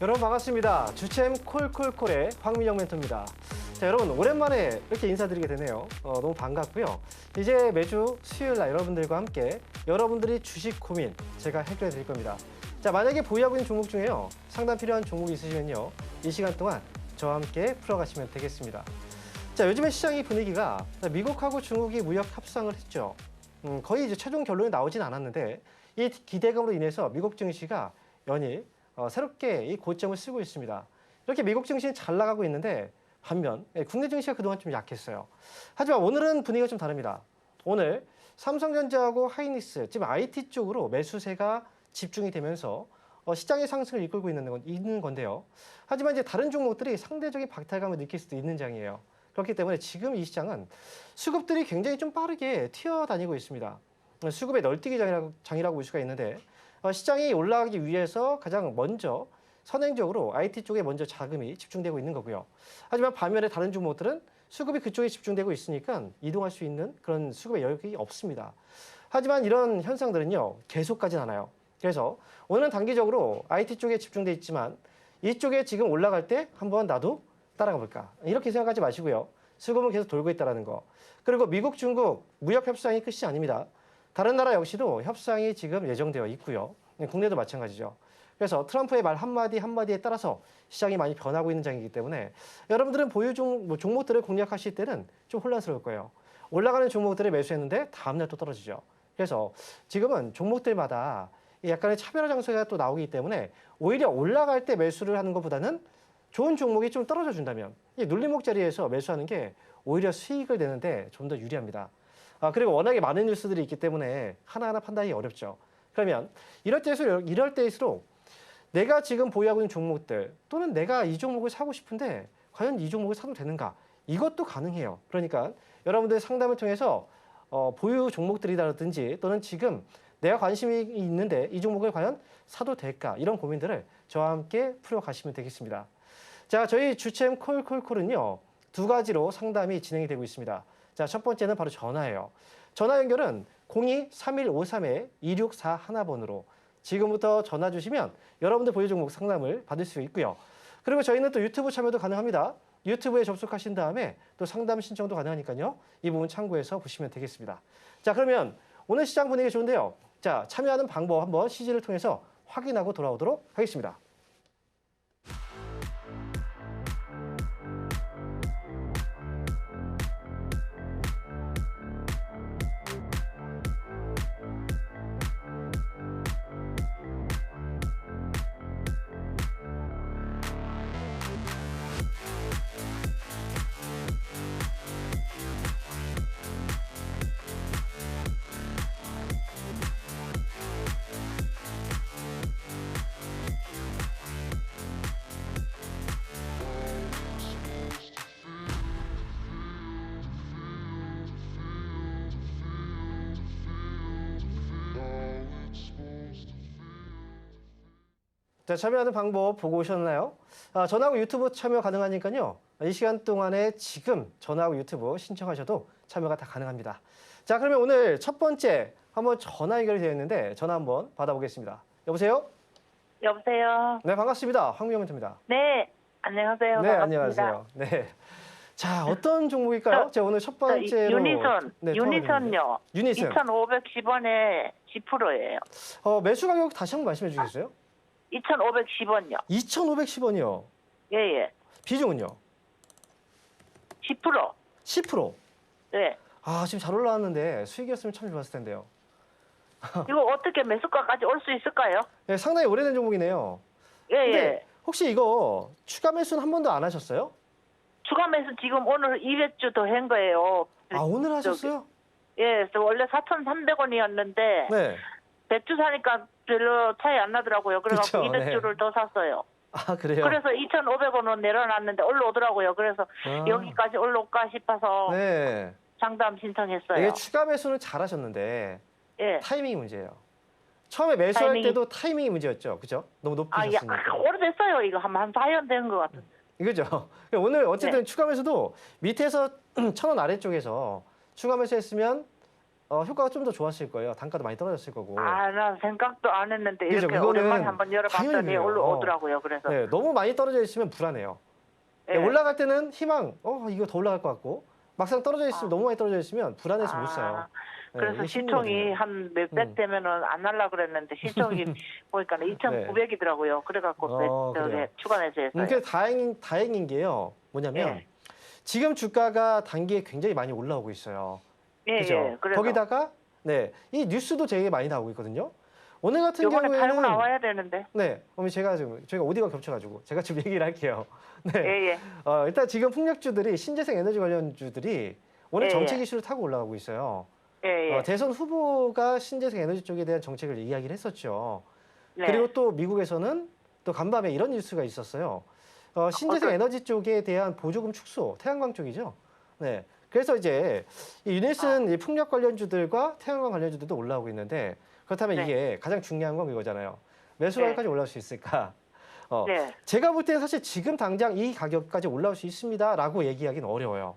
여러분 반갑습니다. 주챔 콜콜콜의 황민영 멘토입니다. 자, 여러분 오랜만에 이렇게 인사드리게 되네요. 너무 반갑고요. 이제 매주 수요일 날 여러분들과 함께 여러분들이 주식 고민 제가 해결해 드릴 겁니다. 자, 만약에 보유하고 있는 종목 중에요. 상담 필요한 종목이 있으시면요. 이 시간 동안 저와 함께 풀어가시면 되겠습니다. 자, 요즘에 시장의 분위기가 미국하고 중국이 무역 협상을 했죠. 거의 이제 최종 결론이 나오진 않았는데 이 기대감으로 인해서 미국 증시가 연일 새롭게 이 고점을 쓰고 있습니다. 이렇게 미국 증시는 잘 나가고 있는데 반면 국내 증시가 그동안 좀 약했어요. 하지만 오늘은 분위기가 좀 다릅니다. 오늘 삼성전자하고 하이닉스, 지금 IT 쪽으로 매수세가 집중이 되면서 시장의 상승을 이끌고 있는 건데요. 하지만 이제 다른 종목들이 상대적인 박탈감을 느낄 수도 있는 장이에요. 그렇기 때문에 지금 이 시장은 수급들이 굉장히 좀 빠르게 튀어다니고 있습니다. 수급의 널뛰기 장이라고 볼 수가 있는데 시장이 올라가기 위해서 가장 먼저 선행적으로 IT 쪽에 먼저 자금이 집중되고 있는 거고요. 하지만 반면에 다른 종목들은 수급이 그쪽에 집중되고 있으니까 이동할 수 있는 그런 수급의 여력이 없습니다. 하지만 이런 현상들은요, 계속 가진 않아요. 그래서 오늘은 단기적으로 IT 쪽에 집중돼 있지만 이쪽에 지금 올라갈 때 한번 나도 따라가 볼까? 이렇게 생각하지 마시고요. 수급은 계속 돌고 있다는 거. 그리고 미국, 중국 무역 협상이 끝이 아닙니다. 다른 나라 역시도 협상이 지금 예정되어 있고요. 국내도 마찬가지죠. 그래서 트럼프의 말 한마디 한마디에 따라서 시장이 많이 변하고 있는 장이기 때문에 여러분들은 보유 종목들을 공략하실 때는 좀 혼란스러울 거예요. 올라가는 종목들을 매수했는데 다음날 또 떨어지죠. 그래서 지금은 종목들마다 약간의 차별화 장세가 또 나오기 때문에 오히려 올라갈 때 매수를 하는 것보다는 좋은 종목이 좀 떨어져 준다면 이 눌림목 자리에서 매수하는 게 오히려 수익을 내는데 좀 더 유리합니다. 그리고 워낙에 많은 뉴스들이 있기 때문에 하나하나 판단이 어렵죠. 그러면 이럴 때일수록 내가 지금 보유하고 있는 종목들 또는 내가 이 종목을 사고 싶은데 과연 이 종목을 사도 되는가? 이것도 가능해요. 그러니까 여러분들 상담을 통해서 보유 종목들이라든지 또는 지금 내가 관심이 있는데 이 종목을 과연 사도 될까? 이런 고민들을 저와 함께 풀어가시면 되겠습니다. 자, 저희 주챔 콜콜콜은요. 두 가지로 상담이 진행이 되고 있습니다. 자, 첫 번째는 바로 전화예요. 전화 연결은 02-3153-2641번으로 지금부터 전화 주시면 여러분들 보유 종목 상담을 받을 수 있고요. 그리고 저희는 또 유튜브 참여도 가능합니다. 유튜브에 접속하신 다음에 또 상담 신청도 가능하니까요. 이 부분 참고해서 보시면 되겠습니다. 자, 그러면 오늘 시장 분위기 좋은데요. 자, 참여하는 방법 한번 CG를 통해서 확인하고 돌아오도록 하겠습니다. 자, 참여하는 방법 보고 오셨나요? 전화하고 유튜브 참여 가능하니까요. 이 시간 동안에 지금 전화하고 유튜브 신청하셔도 참여가 다 가능합니다. 자, 그러면 오늘 첫 번째 한번 전화 연결이 되어 있는데 전화 한번 받아보겠습니다. 여보세요? 여보세요? 네, 반갑습니다. 황민영 멘토입니다. 네, 안녕하세요. 네, 반갑습니다. 안녕하세요. 네. 자, 어떤 종목일까요? 제가 오늘 첫 번째로 유니선요. 유니선. 2,510원에 10%예요. 매수 가격 다시 한번 말씀해 주시겠어요? 2,510원요. 2,510원이요. 예, 예. 비중은요? 10%. 10%. 네. 지금 잘 올라왔는데 수익이었으면 참 좋았을 텐데요. 이거 어떻게 매수가까지 올 수 있을까요? 네, 상당히 오래된 종목이네요. 예, 근데 예. 혹시 이거 추가 매수는 한 번도 안 하셨어요? 추가 매수 지금 오늘 200주 더 한 거예요. 오늘 하셨어요? 예, 그래서 원래 4,300원이었는데 네. 100주 사니까 별로 차이 안 나더라고요. 그래서 그쵸, 200주를 더 샀어요. 그래요? 그래서 2,500원은 내려놨는데 올라오더라고요. 그래서 여기까지 올라올까 싶어서 네. 상담 신청했어요. 이게 추가 매수는 잘 하셨는데 예. 타이밍이 문제예요. 처음에 매수할 타이밍이- 때도 타이밍이 문제였죠. 그죠? 너무 높으셨으니까. 오래됐어요. 이거 한 4년 된 것 같은. 이거죠. 오늘 어쨌든 추가 매수도 밑에서 1,000원 아래쪽에서 추가 매수했으면 효과가 좀 더 좋았을 거예요. 단가도 많이 떨어졌을 거고. 난 생각도 안 했는데 그죠, 이렇게 그거는 오랜만에 한번 당연히 열어봤더니 그래요. 올라오더라고요. 그래서 네, 너무 많이 떨어져 있으면 불안해요. 네, 예. 올라갈 때는 희망, 이거 더 올라갈 것 같고 막상 떨어져 있으면 아. 너무 많이 떨어져 있으면 불안해서 못 사요. 네, 그래서 이게 시총이 심리거든요. 한 몇백 되면은 안 날라 그랬는데 시총이 보니까 2,900이더라고요. 그래갖고 그래요. 추가 매수했어요. 그게 다행인 게요. 뭐냐면 예. 지금 주가가 단기에 굉장히 많이 올라오고 있어요. 예, 그죠? 예. 그래서 거기다가 이 뉴스도 되게 많이 나오고 있거든요. 오늘 같은 이번에 팔고 경우에는 나와야 되는데. 네, 어머니 저희가 오디오가 겹쳐가지고 제가 지금 얘기를 할게요. 네, 예, 예. 일단 지금 풍력주들이 신재생 에너지 관련주들이 오늘 예, 정책 예. 이슈를 타고 올라가고 있어요. 예, 예. 대선 후보가 신재생 에너지 쪽에 대한 정책을 이야기를 했었죠. 네. 그리고 또 미국에서는 또 간밤에 이런 뉴스가 있었어요. 신재생 에너지 쪽에 대한 보조금 축소, 태양광 쪽이죠. 네. 그래서 이제 이 유닛은 이 풍력 관련주들과 태양광 관련주들도 올라오고 있는데 그렇다면 네. 이게 가장 중요한 건 이거잖아요. 매수가까지 올라올 수 있을까? 네. 제가 볼 때는 사실 지금 당장 이 가격까지 올라올 수 있습니다라고 얘기하기는 어려워요.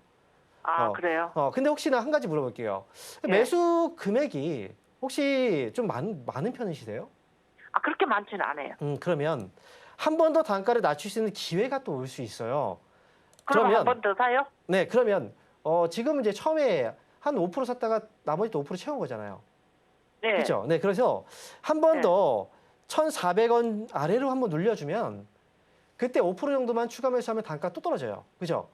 그래요? 근데 혹시나 한 가지 물어볼게요. 네. 매수 금액이 혹시 좀 많은 편이시세요? 그렇게 많지는 않아요. 그러면 한 번 더 단가를 낮출 수 있는 기회가 또 올 수 있어요. 그럼 한 번 더 사요? 네, 그러면 지금 이제 처음에 한 5% 샀다가 나머지 또 5% 채운 거잖아요. 네. 그렇죠? 네, 그래서 한 번 더 1,400원 아래로 한번 눌려주면 그때 5% 정도만 추가 매수하면 단가 또 떨어져요. 그죠?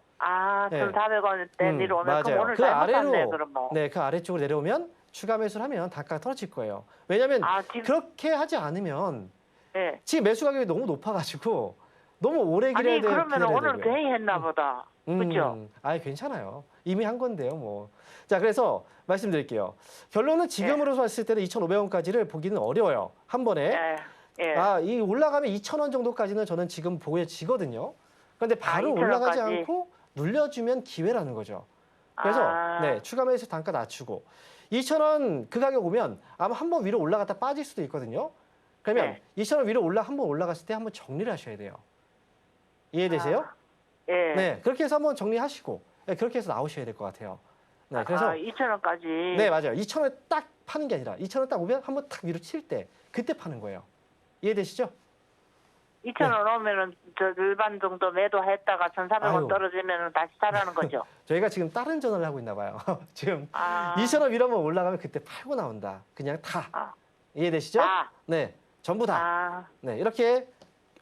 네. 1,400원대 내려오면 맞아요. 그럼 오늘 그 잘못 샀네 아래로 그럼 뭐. 네, 그 아래쪽으로 내려오면 추가 매수를 하면 단가가 떨어질 거예요. 왜냐하면 지금 그렇게 하지 않으면 네. 지금 매수 가격이 너무 높아가지고 너무 오래 기다려야 돼요. 그러면 오늘 괜히 했나 보다. 그렇죠? 괜찮아요. 이미 한 건데요, 뭐. 자, 그래서 말씀드릴게요. 결론은 지금으로 봤을 때는 2,500원까지를 보기는 어려워요. 한 번에. 예. 이 올라가면 2,000원 정도까지는 저는 지금 보여지거든요. 그런데 바로 2,000원 올라가지 까지? 않고 눌려주면 기회라는 거죠. 그래서 네, 추가 매수 단가 낮추고 2,000원 그 가격 오면 아마 한 번 위로 올라갔다 빠질 수도 있거든요. 그러면 2,000원 위로 한 번 올라갔을 때 한번 정리를 하셔야 돼요. 이해되세요? 예. 네, 그렇게 해서 한번 정리하시고 그렇게 해서 나오셔야 될 것 같아요. 네, 그래서 2,000원까지. 네, 맞아요. 2,000원에 딱 파는 게 아니라 2,000원 딱 오면 한번 탁 위로 칠 때 그때 파는 거예요. 이해되시죠? 2,000원 오면은 절반 정도 매도했다가 1,400원 아유. 떨어지면은 다시 사라는 거죠. 저희가 지금 다른 전화를 하고 있나 봐요. 지금 2,000원 위로 한번 올라가면 그때 팔고 나온다. 그냥 다. 이해되시죠? 네, 전부 다. 네, 이렇게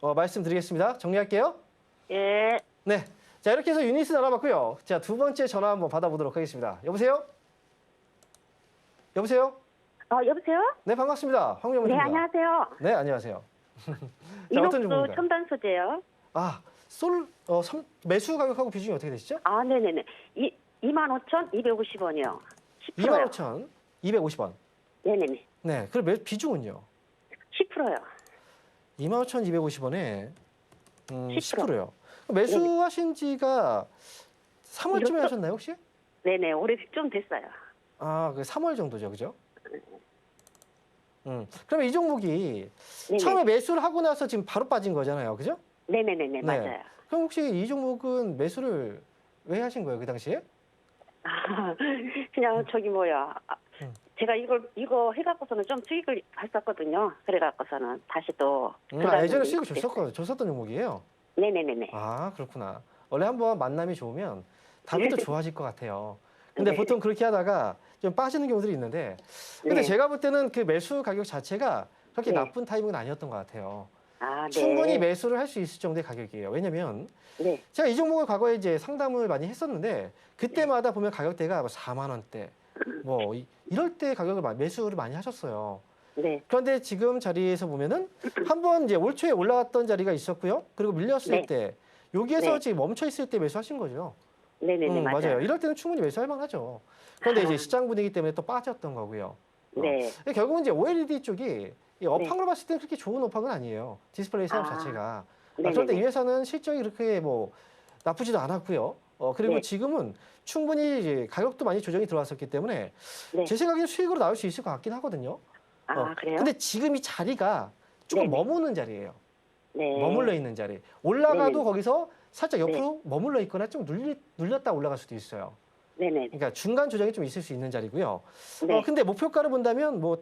말씀드리겠습니다. 정리할게요. 예. 네, 자 이렇게 해서 유닛을 알아봤고요. 자, 두 번째 전화 한번 받아보도록 하겠습니다. 여보세요? 여보세요? 여보세요? 네, 반갑습니다. 네, 황명훈입니다. 안녕하세요. 네, 안녕하세요. 자, 어떤 이lok수 종목인가요? 첨단 소재요. 매수 가격하고 비중이 어떻게 되시죠? 네네네. 25,250원이요. 10%요. 25,250원. 네네네. 네, 그럼 비중은요? 10%요. 25,250원에 10%. 10%요. 매수하신 지가 3월쯤에 이것도- 하셨나요, 혹시? 네네. 올해 좀 됐어요. 그 3월 정도죠, 그죠? 그러면 이 종목이 네네. 처음에 매수를 하고 나서 지금 바로 빠진 거잖아요, 그죠? 네네네네. 네. 맞아요. 그럼 혹시 이 종목은 매수를 왜 하신 거예요, 그 당시에? 그냥 제가 이거 해갖고서는 좀 수익을 봤었거든요. 그래갖고서는 다시 또. 예전에 수익을 줬었던 종목이에요? 네네네네. 그렇구나. 원래 한번 만남이 좋으면 다음부터 좋아질 것 같아요. 근데 보통 그렇게 하다가 좀 빠지는 경우들이 있는데 근데 네. 제가 볼 때는 그 매수 가격 자체가 그렇게 네. 나쁜 타이밍은 아니었던 것 같아요. 네. 충분히 매수를 할 수 있을 정도의 가격이에요. 왜냐면 네. 제가 이 종목을 과거에 이제 상담을 많이 했었는데 그때마다 보면 가격대가 4만 원대 이럴 때 매수를 많이 하셨어요. 네. 그런데 지금 자리에서 보면은 한번 이제 올 초에 올라왔던 자리가 있었고요. 그리고 밀렸을 네. 때 여기에서 네. 지금 멈춰 있을 때 매수하신 거죠. 네네네. 맞아요. 이럴 때는 충분히 매수할 만하죠. 그런데 이제 시장 분위기 때문에 또 빠졌던 거고요. 네. 결국은 이제 OLED 쪽이 이 업황으로 봤을 때는 그렇게 좋은 업황은 아니에요. 디스플레이 사업 자체가. 그런데 이 회사는 실적이 그렇게 나쁘지도 않았고요. 그리고 네. 지금은 충분히 이제 가격도 많이 조정이 들어왔었기 때문에 네. 제 생각에는 수익으로 나올 수 있을 것 같긴 하거든요. 그래요? 근데 지금 이 자리가 조금 네네. 머무는 자리예요. 네. 머물러 있는 자리. 올라가도 네네. 거기서 살짝 옆으로 머물러 있거나 좀 눌렸다 올라갈 수도 있어요. 네네. 그러니까 중간 조정이 좀 있을 수 있는 자리고요. 네. 근데 목표가를 본다면 뭐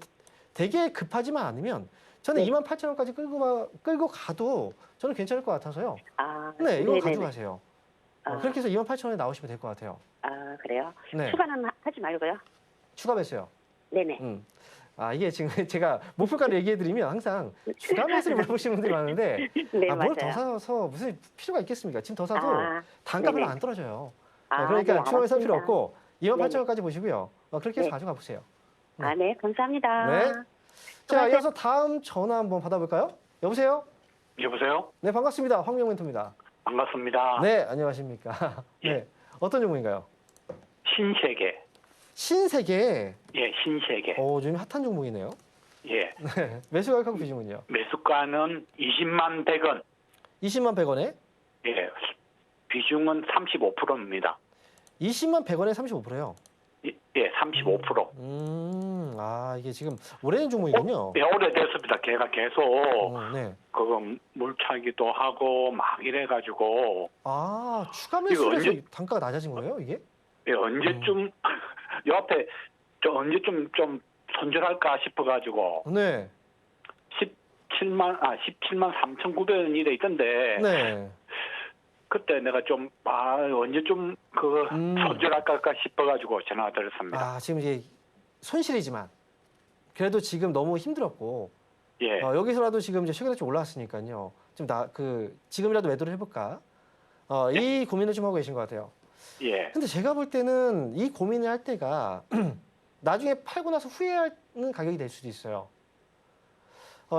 되게 급하지만 않으면 저는 네. 28,000원까지 끌고 가도 저는 괜찮을 것 같아서요. 아, 네, 이거 네네네. 가져가세요. 아, 그렇게 해서 28,000원에 나오시면 될 것 같아요. 아, 그래요? 네, 추가는 하지 말고요. 추가 매수요. 네네. 이게 지금 제가 목표가를 얘기해드리면 항상 추가 매수를 물어보시는 분들이 많은데 네, 뭘 더 맞아요. 사서 무슨 필요가 있겠습니까? 지금 더 사도 아, 단가 별로 네네. 안 떨어져요. 아, 그러니까 네, 추가 매수 할 필요 알았습니다. 없고 28,000원까지 보시고요. 그렇게 해서 네. 가져가 보세요. 아, 네, 감사합니다. 네. 자, 수고하세요. 이어서 다음 전화 한번 받아볼까요? 여보세요? 여보세요? 네, 반갑습니다. 황미영 멘토입니다. 반갑습니다. 네, 안녕하십니까. 네, 어떤 종목인가요? 신세계. 신세계. 예, 신세계. 요즘 핫한 종목이네요. 예. 네, 매수 가격하고 비중은요? 매수가는 20만 100원. 20만 100원에? 예. 비중은 35%입니다. 20만 100원에 35%요? 예, 35%. 이게 지금 오래된 종목이군요. 예, 오래됐습니다. 걔가 계속 네. 그거 물차기도 하고 막 이래가지고 추가 이거 매수해서 언제- 단가가 낮아진 거예요, 이게? 예, 언제쯤 옆에 언제쯤 좀 손절할까 싶어가지고 네. 17만 3,900원 이래 있던데 네. 그때 내가 좀 언제쯤 손절할까 싶어가지고 전화 드렸습니다. 지금 이제 손실이지만 그래도 지금 너무 힘들었고 예, 여기서라도 지금 이제 최근에 좀 올라왔으니까요. 좀 지금이라도 매도를 해볼까? 이 고민을 좀 하고 계신 것 같아요. 예, 근데 제가 볼 때는 이 고민을 할 때가 나중에 팔고 나서 후회하는 가격이 될 수도 있어요.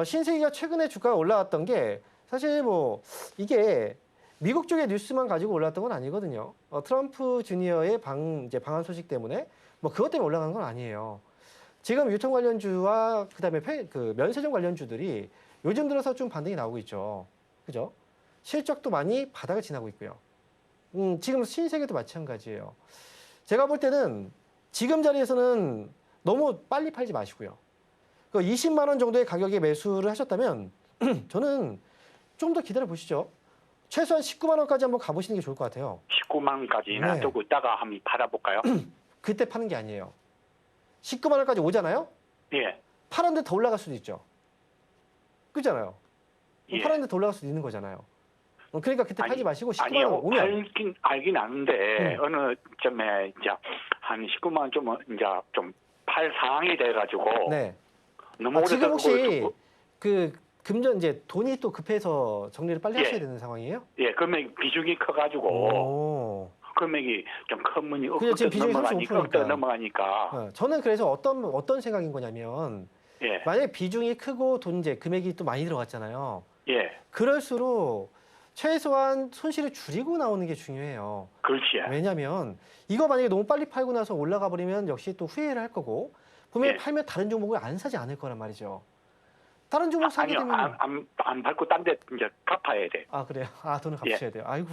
신세계가 최근에 주가가 올라왔던 게 사실 뭐 이게 미국 쪽의 뉴스만 가지고 올랐던 건 아니거든요. 트럼프 주니어의 이제 방한 소식 때문에 뭐 그것 때문에 올라간 건 아니에요. 지금 유통 관련주와 그다음에 그 면세점 관련주들이 요즘 들어서 좀 반등이 나오고 있죠. 그죠? 실적도 많이 바닥을 지나고 있고요. 지금 신세계도 마찬가지예요. 제가 볼 때는 지금 자리에서는 너무 빨리 팔지 마시고요. 그 20만 원 정도의 가격에 매수를 하셨다면 저는 좀 더 기다려 보시죠. 최소한 19만 원까지 한번 가보시는 게 좋을 것 같아요. 19만 원까지 네. 놔두고 있다가 한번 팔아볼까요? 그때 파는 게 아니에요. 19만 원까지 오잖아요? 예, 팔았는데 더 올라갈 수도 있죠. 그렇잖아요. 예. 팔았는데 더 올라갈 수도 있는 거잖아요. 그러니까 그때 팔지 마시고 19만 원 아니요, 오면 알긴 아는데 어느 점에 이제 한 19만 원 좀 이제 좀 팔 상황이 돼가지고 네. 너무 오래 지금 혹시 들고 그 금전 이제 돈이 또 급해서 정리를 빨리 예. 하셔야 되는 상황이에요? 예, 금액 비중이 커가지고 오. 금액이 좀 큰 분이 그냥 지금 비중이 35%니까. 넘어가니까 저는 그래서 어떤 생각인 거냐면 예, 만약에 비중이 크고 돈 이제 금액이 또 많이 들어갔잖아요. 예, 그럴수록 최소한 손실을 줄이고 나오는 게 중요해요. 그렇지. 왜냐하면 이거 만약에 너무 빨리 팔고 나서 올라가 버리면 역시 또 후회를 할 거고 분명히 예. 팔면 다른 종목을 안 사지 않을 거란 말이죠. 다른 종목 사게 아니요, 되면 안 밟고 딴 데 이제 갚아야 돼. 그래요? 돈을 예. 갚으셔야 돼요. 아이고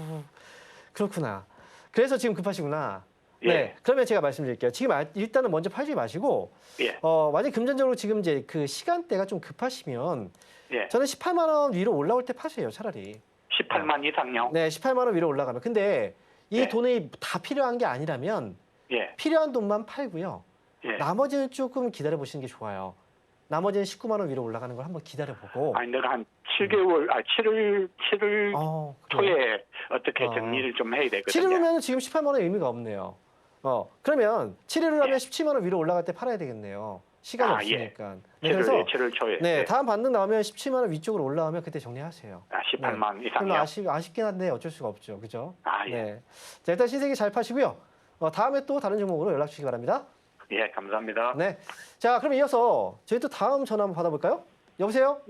그렇구나. 그래서 지금 급하시구나. 예. 네, 그러면 제가 말씀드릴게요. 지금 일단은 먼저 팔지 마시고 예, 만약 금전적으로 지금 이제 그 시간대가 좀 급하시면 예. 저는 18만 원 위로 올라올 때 파세요, 차라리. 18만 이상요? 네, 18만 원 위로 올라가면. 근데 이 예. 돈이 다 필요한 게 아니라면 예, 필요한 돈만 팔고요. 예. 나머지는 조금 기다려 보시는 게 좋아요. 나머지는 19만 원 위로 올라가는 걸 한번 기다려 보고. 아니 내가 한 7개월, 7월 그래요. 초에 어떻게 정리를 좀 해야 되거든요. 7일이면 지금 18만 원 의미가 없네요. 그러면 7일을 하면 예. 17만 원 위로 올라갈 때 팔아야 되겠네요. 시간이 예. 없으니까. 7월 초에. 네, 예. 다음 반등 나오면 17만 원 위쪽으로 올라오면 그때 정리하세요. 18만 좀 이상요? 아쉽긴 한데 어쩔 수가 없죠. 그죠? 예. 네. 자, 일단 신세계 잘 파시고요. 다음에 또 다른 종목으로 연락 주시기 바랍니다. 예, 감사합니다. 네. 자, 그럼 이어서 저희 또 다음 전화 한번 받아볼까요? 여보세요?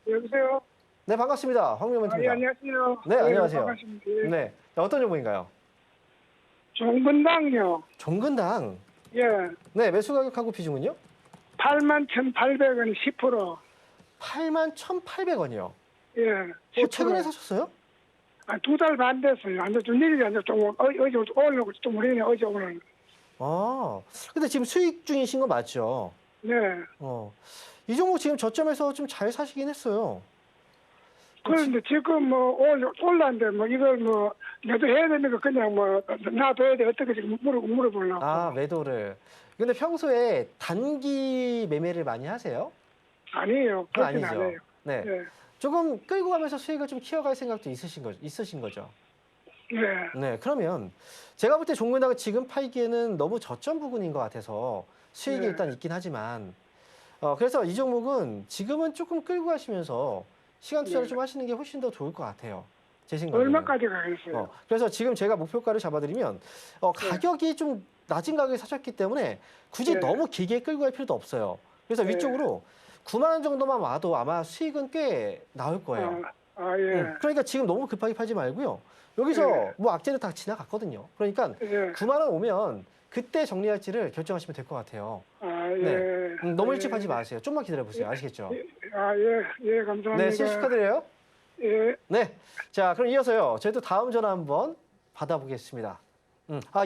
여보세요? 네, 반갑습니다. 황미영 예, 멘토입니다. 안녕하세요. 네, 안녕하세요. 반갑습니다. 네. 자, 어떤 종목인가요? 종근당요. 종근당. 예. 네, 매수 가격하고 비중은요? 81,800원 10%. 81,800원이요. 예. 10%. 최근에 사셨어요? 2달 반 됐어요. 안 돼, 좀 일이 안 돼. 좀, 어제 오려고 좀 우리네, 어제 오늘. 근데 지금 수익 중이신 거 맞죠? 네. 이 종목 지금 저점에서 좀 잘 사시긴 했어요. 그런데 지금 뭐 올라는데 뭐 이걸 뭐 매도해야 되는 거 그냥 뭐 놔둬야 돼 어떻게 지금 물어보려고. 아, 매도를. 근데 평소에 단기 매매를 많이 하세요? 아니에요. 그건 그렇진 아니죠. 않아요. 네. 네. 조금 끌고 가면서 수익을 좀 키워갈 생각도 있으신 거죠? 네. 네. 그러면 제가 볼 때 종근당을 지금 팔기에는 너무 저점 부근인 것 같아서 수익이 네. 일단 있긴 하지만 그래서 이 종목은 지금은 조금 끌고 가시면서 시간 투자를 네. 좀 하시는 게 훨씬 더 좋을 것 같아요. 제 생각에는. 얼마까지 가겠어요? 그래서 지금 제가 목표가를 잡아드리면 가격이 좀 낮은 가격에 사셨기 때문에 굳이 네. 너무 길게 끌고 갈 필요도 없어요. 그래서 네. 위쪽으로 9만 원 정도만 와도 아마 수익은 꽤 나올 거예요. 예. 그러니까 지금 너무 급하게 팔지 말고요. 여기서 네. 뭐 악재는 다 지나갔거든요. 그러니까 예. 9만 원 오면 그때 정리할지를 결정하시면 될 것 같아요. 예. 너무 일찍 팔지 마세요. 좀만 기다려보세요. 아시겠죠? 예, 감사합니다. 네, 수익 축하드려요. 예. 네. 자, 그럼 이어서요. 저희도 다음 전화 한번 받아보겠습니다.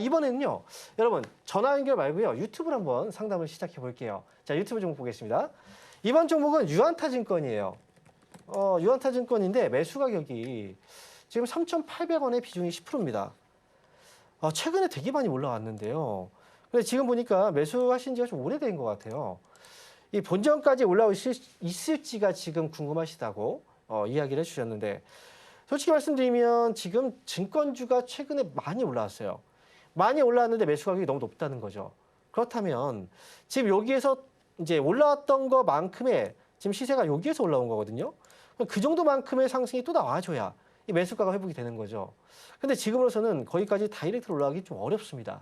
이번에는요. 여러분, 전화 연결 말고요. 유튜브로 한번 상담을 시작해 볼게요. 자, 유튜브 종목 보겠습니다. 이번 종목은 유한타증권이에요. 유한타증권인데 매수 가격이 지금 3,800원의 비중이 10%입니다. 최근에 되게 많이 올라왔는데요. 근데 지금 보니까 매수하신 지가 좀 오래된 것 같아요. 이 본전까지 올라올 수 있을지가 지금 궁금하시다고 이야기를 해주셨는데 솔직히 말씀드리면 지금 증권주가 최근에 많이 올라왔어요. 많이 올라왔는데 매수 가격이 너무 높다는 거죠. 그렇다면 지금 여기에서 이제 올라왔던 것만큼의 지금 시세가 여기에서 올라온 거거든요. 그 정도만큼의 상승이 또 나와줘야 이 매수가가 회복이 되는 거죠. 근데 지금으로서는 거기까지 다이렉트로 올라가기 좀 어렵습니다.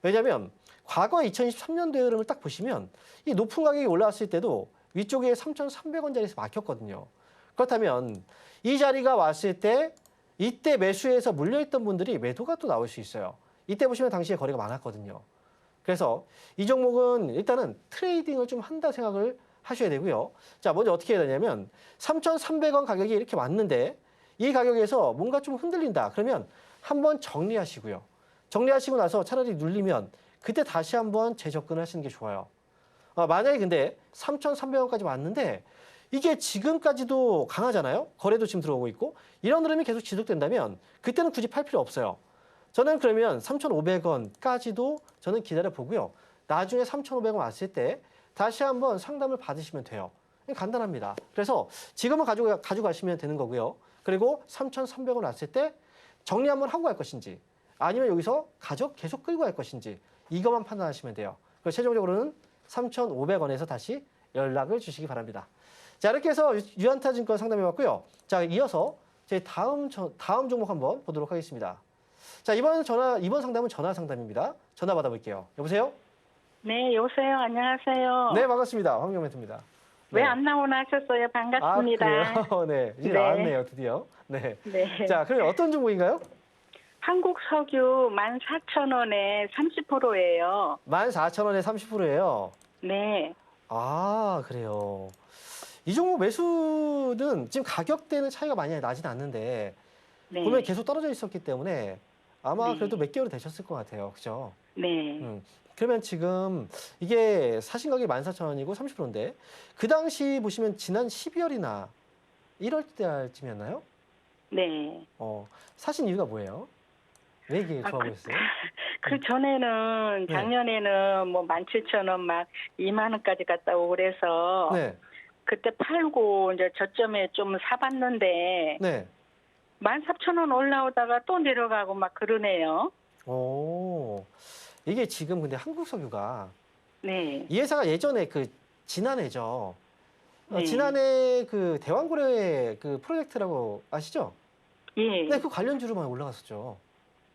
왜냐하면 과거 2023년도의 흐름을 딱 보시면 이 높은 가격이 올라왔을 때도 위쪽에 3,300원짜리에서 막혔거든요. 그렇다면 이 자리가 왔을 때 이때 매수해서 물려있던 분들이 매도가 또 나올 수 있어요. 이때 보시면 당시에 거래가 많았거든요. 그래서 이 종목은 일단은 트레이딩을 좀 한다 생각을 하셔야 되고요. 자, 먼저 어떻게 해야 되냐면 3,300원 가격이 이렇게 왔는데 이 가격에서 뭔가 좀 흔들린다. 그러면 한번 정리하시고요. 정리하시고 나서 차라리 눌리면 그때 다시 한번 재접근을 하시는 게 좋아요. 만약에 근데 3,300원까지 왔는데 이게 지금까지도 강하잖아요. 거래도 지금 들어오고 있고 이런 흐름이 계속 지속된다면 그때는 굳이 팔 필요 없어요. 저는 그러면 3,500원까지도 저는 기다려보고요. 나중에 3,500원 왔을 때 다시 한번 상담을 받으시면 돼요. 간단합니다. 그래서 지금은 가져가시면 되는 거고요. 그리고 3,300원 왔을 때 정리 한번 하고 갈 것인지 아니면 여기서 계속 끌고 갈 것인지 이것만 판단하시면 돼요. 그래서 최종적으로는 3,500원에서 다시 연락을 주시기 바랍니다. 자, 이렇게 해서 유한타증권 상담해봤고요. 자, 이어서 제 다음 종목 한번 보도록 하겠습니다. 자, 이번 상담은 전화 상담입니다. 전화 받아볼게요. 여보세요? 네, 여보세요. 안녕하세요. 네, 반갑습니다. 황경멘트입니다. 왜 안 나오나 하셨어요? 반갑습니다. 그래요? 네, 이제 네. 나왔네요, 드디어. 네. 네. 자, 그럼 어떤 종목인가요? 한국석유 14,000원에 30%예요. 14,000원에 30%예요. 네. 아, 그래요. 이 종목 매수는 지금 가격대는 차이가 많이 나진 않는데 네. 보면 계속 떨어져 있었기 때문에 아마 네. 그래도 몇 개월 되셨을 것 같아요. 그죠? 네. 그러면 지금 이게 사신 가격이 14,000원이고 30%인데 그 당시 보시면 지난 12월이나 1월 때쯤이었나요? 네. 사신 이유가 뭐예요? 왜 이게 좋아 보였어요? 그 전에는 네. 작년에는 뭐 17,000원 막 2만 원까지 갔다 오고 그래서 네. 그때 팔고 이제 저점에 좀 사봤는데 네. 14,000원 올라오다가 또 내려가고 막 그러네요. 오. 이게 지금 근데 한국석유가 네. 이 회사가 예전에 지난해죠. 네. 지난해 그 대왕고래 그 프로젝트라고 아시죠? 예. 네, 그 관련주로만 올라갔었죠.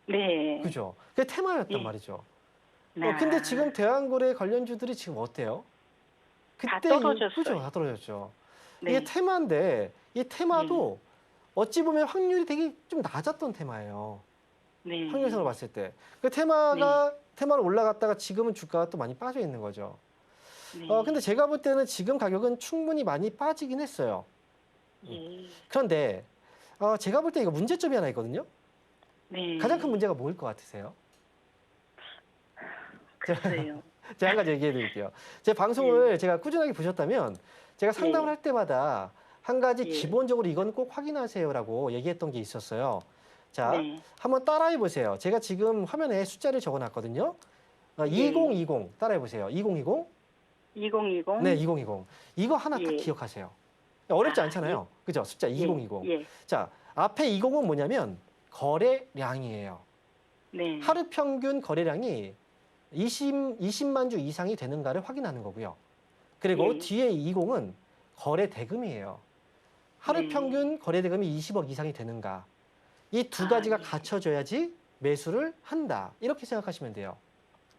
네. 그죠? 그게 테마였단 예. 말이죠. 아. 근데 지금 대왕고래 관련주들이 지금 어때요? 다 떨어졌어요. 그죠? 다 떨어졌죠. 네. 이게 테마인데 이 테마도 어찌 보면 확률이 되게 좀 낮았던 테마예요. 네. 확률상으로 봤을 때. 그 테마로 올라갔다가 지금은 주가가 또 많이 빠져 있는 거죠. 네. 근데 제가 볼 때는 지금 가격은 충분히 많이 빠지긴 했어요. 네. 그런데 제가 볼 때 이거 문제점이 하나 있거든요. 네. 가장 큰 문제가 뭐일 것 같으세요? 글쎄요. 제가 한 가지 얘기해 드릴게요. 제 방송을 제가 꾸준하게 보셨다면 제가 상담을 할 때마다 한 가지 예. 기본적으로 이건 꼭 확인하세요라고 얘기했던 게 있었어요. 자, 네. 한번 따라해 보세요. 제가 지금 화면에 숫자를 적어놨거든요. 예. 2020 따라해 보세요. 2020. 2020. 네, 2020. 이거 하나 딱 예. 기억하세요. 어렵지 아, 않잖아요. 그죠? 숫자 2020. 예. 자, 앞에 20은 뭐냐면 거래량이에요. 네. 하루 평균 거래량이 20만 주 이상이 되는가를 확인하는 거고요. 그리고 예. 뒤에 20은 거래 대금이에요. 하루 네. 평균 거래 대금이 20억 이상이 되는가. 이 두 가지가 네. 갖춰져야지 매수를 한다. 이렇게 생각하시면 돼요.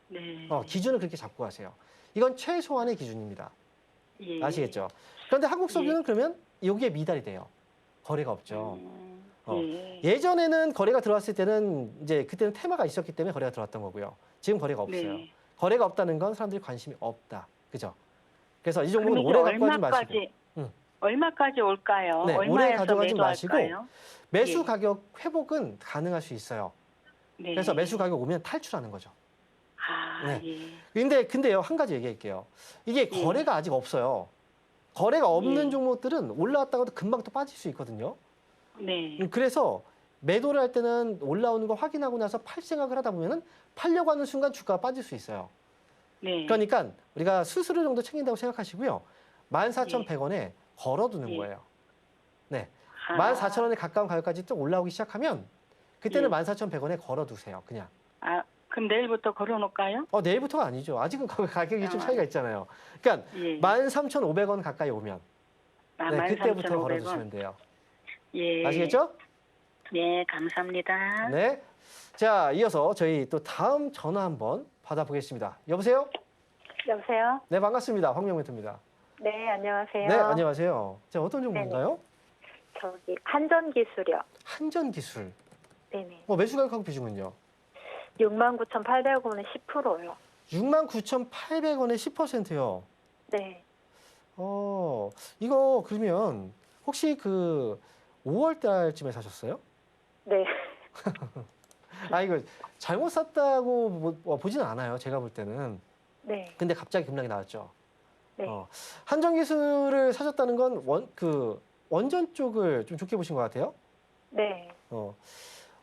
네. 기준을 그렇게 잡고 하세요. 이건 최소한의 기준입니다. 예. 아시겠죠? 그런데 한국석유는 그러면 여기에 미달이 돼요. 거래가 없죠. 예. 예전에는 거래가 들어왔을 때는 이제 그때는 테마가 있었기 때문에 거래가 들어왔던 거고요. 지금 거래가 없어요. 네. 거래가 없다는 건 사람들이 관심이 없다. 그죠? 그래서 이 종목은 그럼 오래 이게 갖고 가지 마시고 얼마까지 올까요? 네, 오래 얼마에서 가져가지 마시고 매도할까요? 매수 예. 가격 회복은 가능할 수 있어요. 네. 그래서 매수 가격 오면 탈출하는 거죠. 아, 네. 예. 근데요, 한 가지 얘기할게요. 이게 예. 거래가 아직 없어요. 거래가 없는 예. 종목들은 올라왔다가도 금방 또 빠질 수 있거든요. 네. 그래서 매도를 할 때는 올라오는 거 확인하고 나서 팔 생각을 하다 보면은 팔려고 하는 순간 주가가 빠질 수 있어요. 네. 그러니까 우리가 수수료 정도 챙긴다고 생각하시고요. 14,100원에 걸어두는 예. 거예요. 네. 아, 14,000원에 가까운 가격까지 쭉 올라오기 시작하면 그때는 예. 14,100원에 걸어두세요. 그냥. 아, 그럼 내일부터 걸어놓을까요? 내일부터가 아니죠. 아직은 가격이 좀 아. 차이가 있잖아요. 그러니까 예. 13,500원 가까이 오면 아, 네, 그때부터 13,500원. 걸어두시면 돼요. 예. 아시겠죠? 네, 감사합니다. 네. 자, 이어서 저희 또 다음 전화 한번 받아보겠습니다. 여보세요? 여보세요? 네, 반갑습니다. 황명멘토입니다. 네, 안녕하세요. 네, 안녕하세요. 자, 어떤 종목인가요? 저기 한전기술이요. 한전기술. 네네. 매수 가격하고 비중은요? 69,800원에 10%요. 69,800원에 10%요. 네. 이거 그러면 혹시 그 5월 달쯤에 사셨어요? 네. 이거 잘못 샀다고 보지는 않아요. 제가 볼 때는. 네. 근데 갑자기 급락이 나왔죠. 네. 한전기술을 사셨다는 건 원전 쪽을 좀 좋게 보신 것 같아요. 네.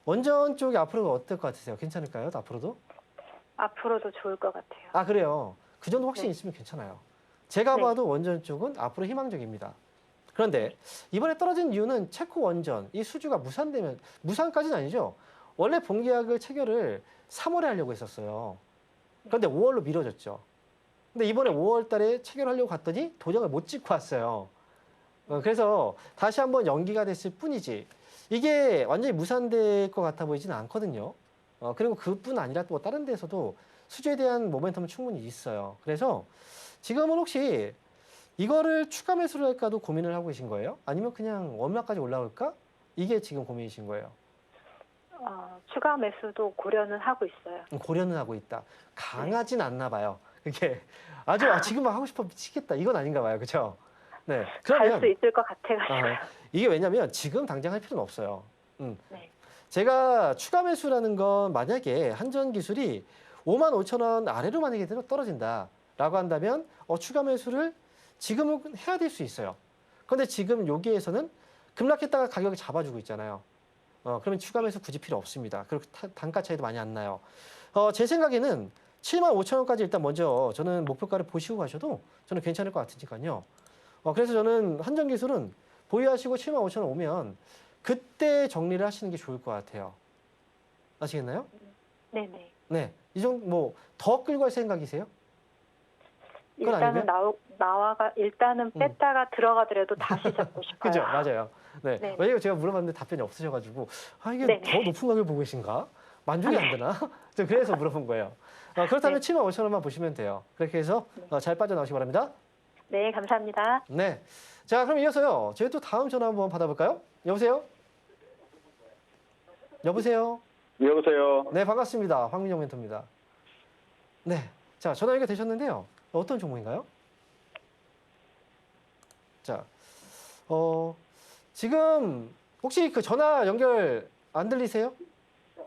원전 쪽이 앞으로 어떨 것 같으세요? 괜찮을까요? 앞으로도? 앞으로도 좋을 것 같아요. 그래요. 그 정도 확신이 네. 있으면 괜찮아요. 제가 네. 봐도 원전 쪽은 앞으로 희망적입니다. 그런데 이번에 떨어진 이유는 체코 원전, 이 수주가 무산까지는 아니죠. 원래 본계약을 체결을 3월에 하려고 했었어요. 그런데 5월로 미뤄졌죠. 근데 이번에 5월 달에 체결하려고 갔더니 도장을 못 찍고 왔어요. 그래서 다시 한번 연기가 됐을 뿐이지 이게 완전히 무산될 것 같아 보이지는 않거든요. 그리고 그뿐 아니라 또 다른 데서도 수주에 대한 모멘텀은 충분히 있어요. 그래서 지금은 혹시 이거를 추가 매수를 할까도 고민을 하고 계신 거예요? 아니면 그냥 얼마까지 올라올까? 이게 지금 고민이신 거예요. 추가 매수도 고려는 하고 있어요. 고려는 하고 있다. 강하진 않나 봐요. 그게 아주 지금 막 하고 싶어 미치겠다. 이건 아닌가 봐요. 그렇죠? 네. 갈 수 있을 것 같아가지고요. 이게 왜냐면 지금 당장 할 필요는 없어요. 네. 제가 추가 매수라는 건 만약에 한전기술이 55,000원 아래로 만약에 떨어진다라고 한다면 추가 매수를 지금은 해야 될 수 있어요. 그런데 지금 여기에서는 급락했다가 가격을 잡아주고 있잖아요. 그러면 추가 매수 굳이 필요 없습니다. 그리고 단가 차이도 많이 안 나요. 제 생각에는 75,000원까지 일단 먼저 저는 목표가를 보시고 가셔도 저는 괜찮을 것 같으니까요. 그래서 저는 한전기술은 보유하시고 75,000원 오면 그때 정리를 하시는 게 좋을 것 같아요. 아시겠나요? 네네. 네. 이 정도 더 끌고 갈 생각이세요? 그건 일단은 일단은 뺐다가 들어가더라도 다시 잡고 싶어요. 그죠? 맞아요. 네. 네. 왜냐면 제가 물어봤는데 답변이 없으셔가지고 이게 네네. 더 높은 가격을 보고 계신가? 만족이 안 되나? 저 그래서 물어본 거예요. 그렇다면 네. 75,000원만 보시면 돼요. 그렇게 해서 잘 빠져나오시기 바랍니다. 네, 감사합니다. 네. 자, 그럼 이어서요. 저희 또 다음 전화 한번 받아볼까요? 여보세요? 여보세요? 여보세요. 네, 반갑습니다. 황민영 멘토입니다. 네. 자, 전화 연결되셨는데요. 어떤 종목인가요? 자, 지금 혹시 그 전화 연결 안 들리세요?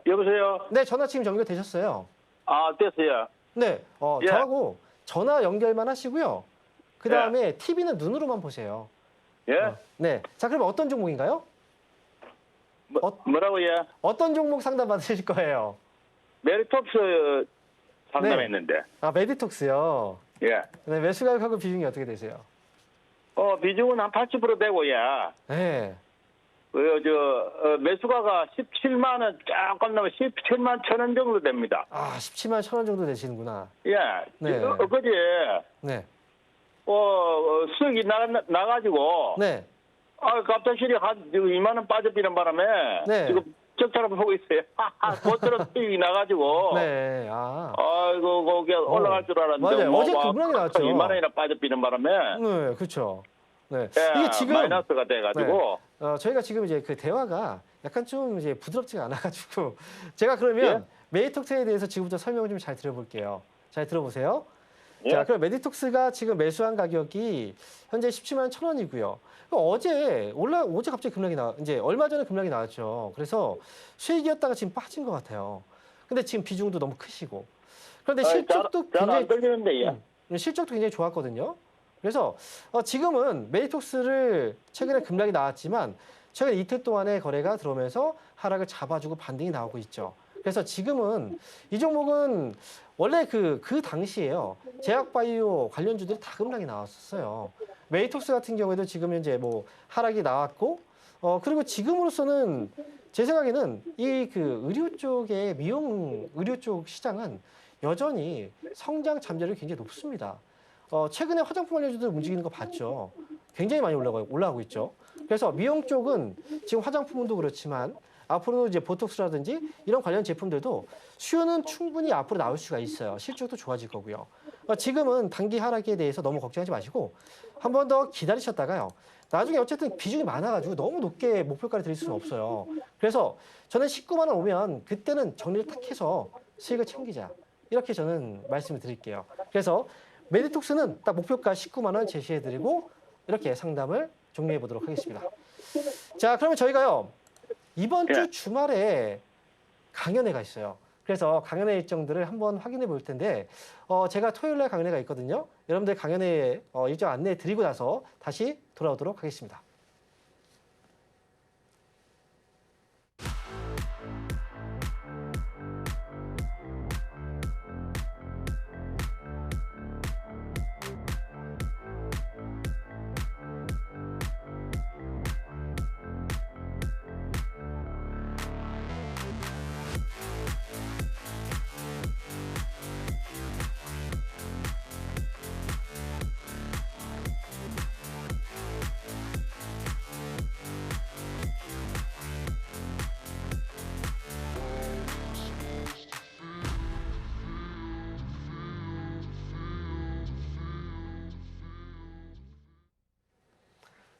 여보세요. 네, 전화 지금 연결되셨어요. 됐어요. 네, 예. 저하고 전화 연결만 하시고요. 그 다음에 TV는 눈으로만 보세요. 예? 네. 자, 그럼 어떤 종목인가요? 뭐라고요? 어떤 종목 상담 받으실 거예요? 메리톱스 상담했는데. 아, 메디톡스요. 예. 네, 매수 가격하고 비중이 어떻게 되세요? 비중은 한 80% 되고요. 네. 매수가가 17만 원 조금 넘어 17만 1천 원 정도 됩니다. 아, 17만 1천 원 정도 되시는구나. 예. 네. 어제 네. 수익이 나가지고 네. 갑자기 한 2만 원 빠져비는 바람에 네. 지금 적자로 보고 있어요. 곧들어 수익이 나가지고. 네. 아. 아이고 거기 올라갈 줄 알았는데 맞아요. 어제 급락이 나왔죠. 2만 원이나 빠져비는 바람에 네, 그렇죠. 네. 예, 이게 지금 마이너스가 돼가지고 저희가 지금 이제 그 대화가 약간 좀 이제 부드럽지가 않아가지고 제가 그러면 메디톡스에 대해서 지금부터 설명을 좀 잘 들어볼게요. 잘 들어보세요. 예? 자, 그럼 메디톡스가 지금 매수한 가격이 현재 17만 1천 원이고요. 어제 갑자기 급락이 이제 얼마 전에 급락이 나왔죠. 그래서 수익이었다가 지금 빠진 것 같아요. 근데 지금 비중도 너무 크시고. 그런데 실적도 잘안 들리는데 실적도 굉장히 좋았거든요. 그래서 지금은 메디톡스를 최근에 급락이 나왔지만 최근 이틀 동안의 거래가 들어오면서 하락을 잡아주고 반등이 나오고 있죠. 그래서 지금은 이 종목은 원래 그 당시에요. 제약바이오 관련주들이 다 급락이 나왔었어요. 메디톡스 같은 경우에도 지금 현재 뭐 하락이 나왔고, 그리고 지금으로서는 제 생각에는 이 그 의료 쪽의 미용 의료 쪽 시장은 여전히 성장 잠재력이 굉장히 높습니다. 최근에 화장품 관련주들 움직이는 거 봤죠. 굉장히 많이 올라가고 있죠. 그래서 미용 쪽은 지금 화장품도 그렇지만 앞으로도 이제 보톡스라든지 이런 관련 제품들도 수요는 충분히 앞으로 나올 수가 있어요. 실적도 좋아질 거고요. 지금은 단기 하락에 대해서 너무 걱정하지 마시고 한 번 더 기다리셨다가요. 나중에 어쨌든 비중이 많아가지고 너무 높게 목표가를 드릴 수는 없어요. 그래서 저는 19만 원 오면 그때는 정리를 탁 해서 수익을 챙기자. 이렇게 저는 말씀을 드릴게요. 그래서 메디톡스는 딱 목표가 19만 원 제시해드리고 이렇게 상담을 종료해 보도록 하겠습니다. 자, 그러면 저희가요. 이번 주 주말에 강연회가 있어요. 그래서 강연회 일정들을 한번 확인해 볼 텐데 제가 토요일 날 강연회가 있거든요. 여러분들 강연회 일정 안내해 드리고 나서 다시 돌아오도록 하겠습니다.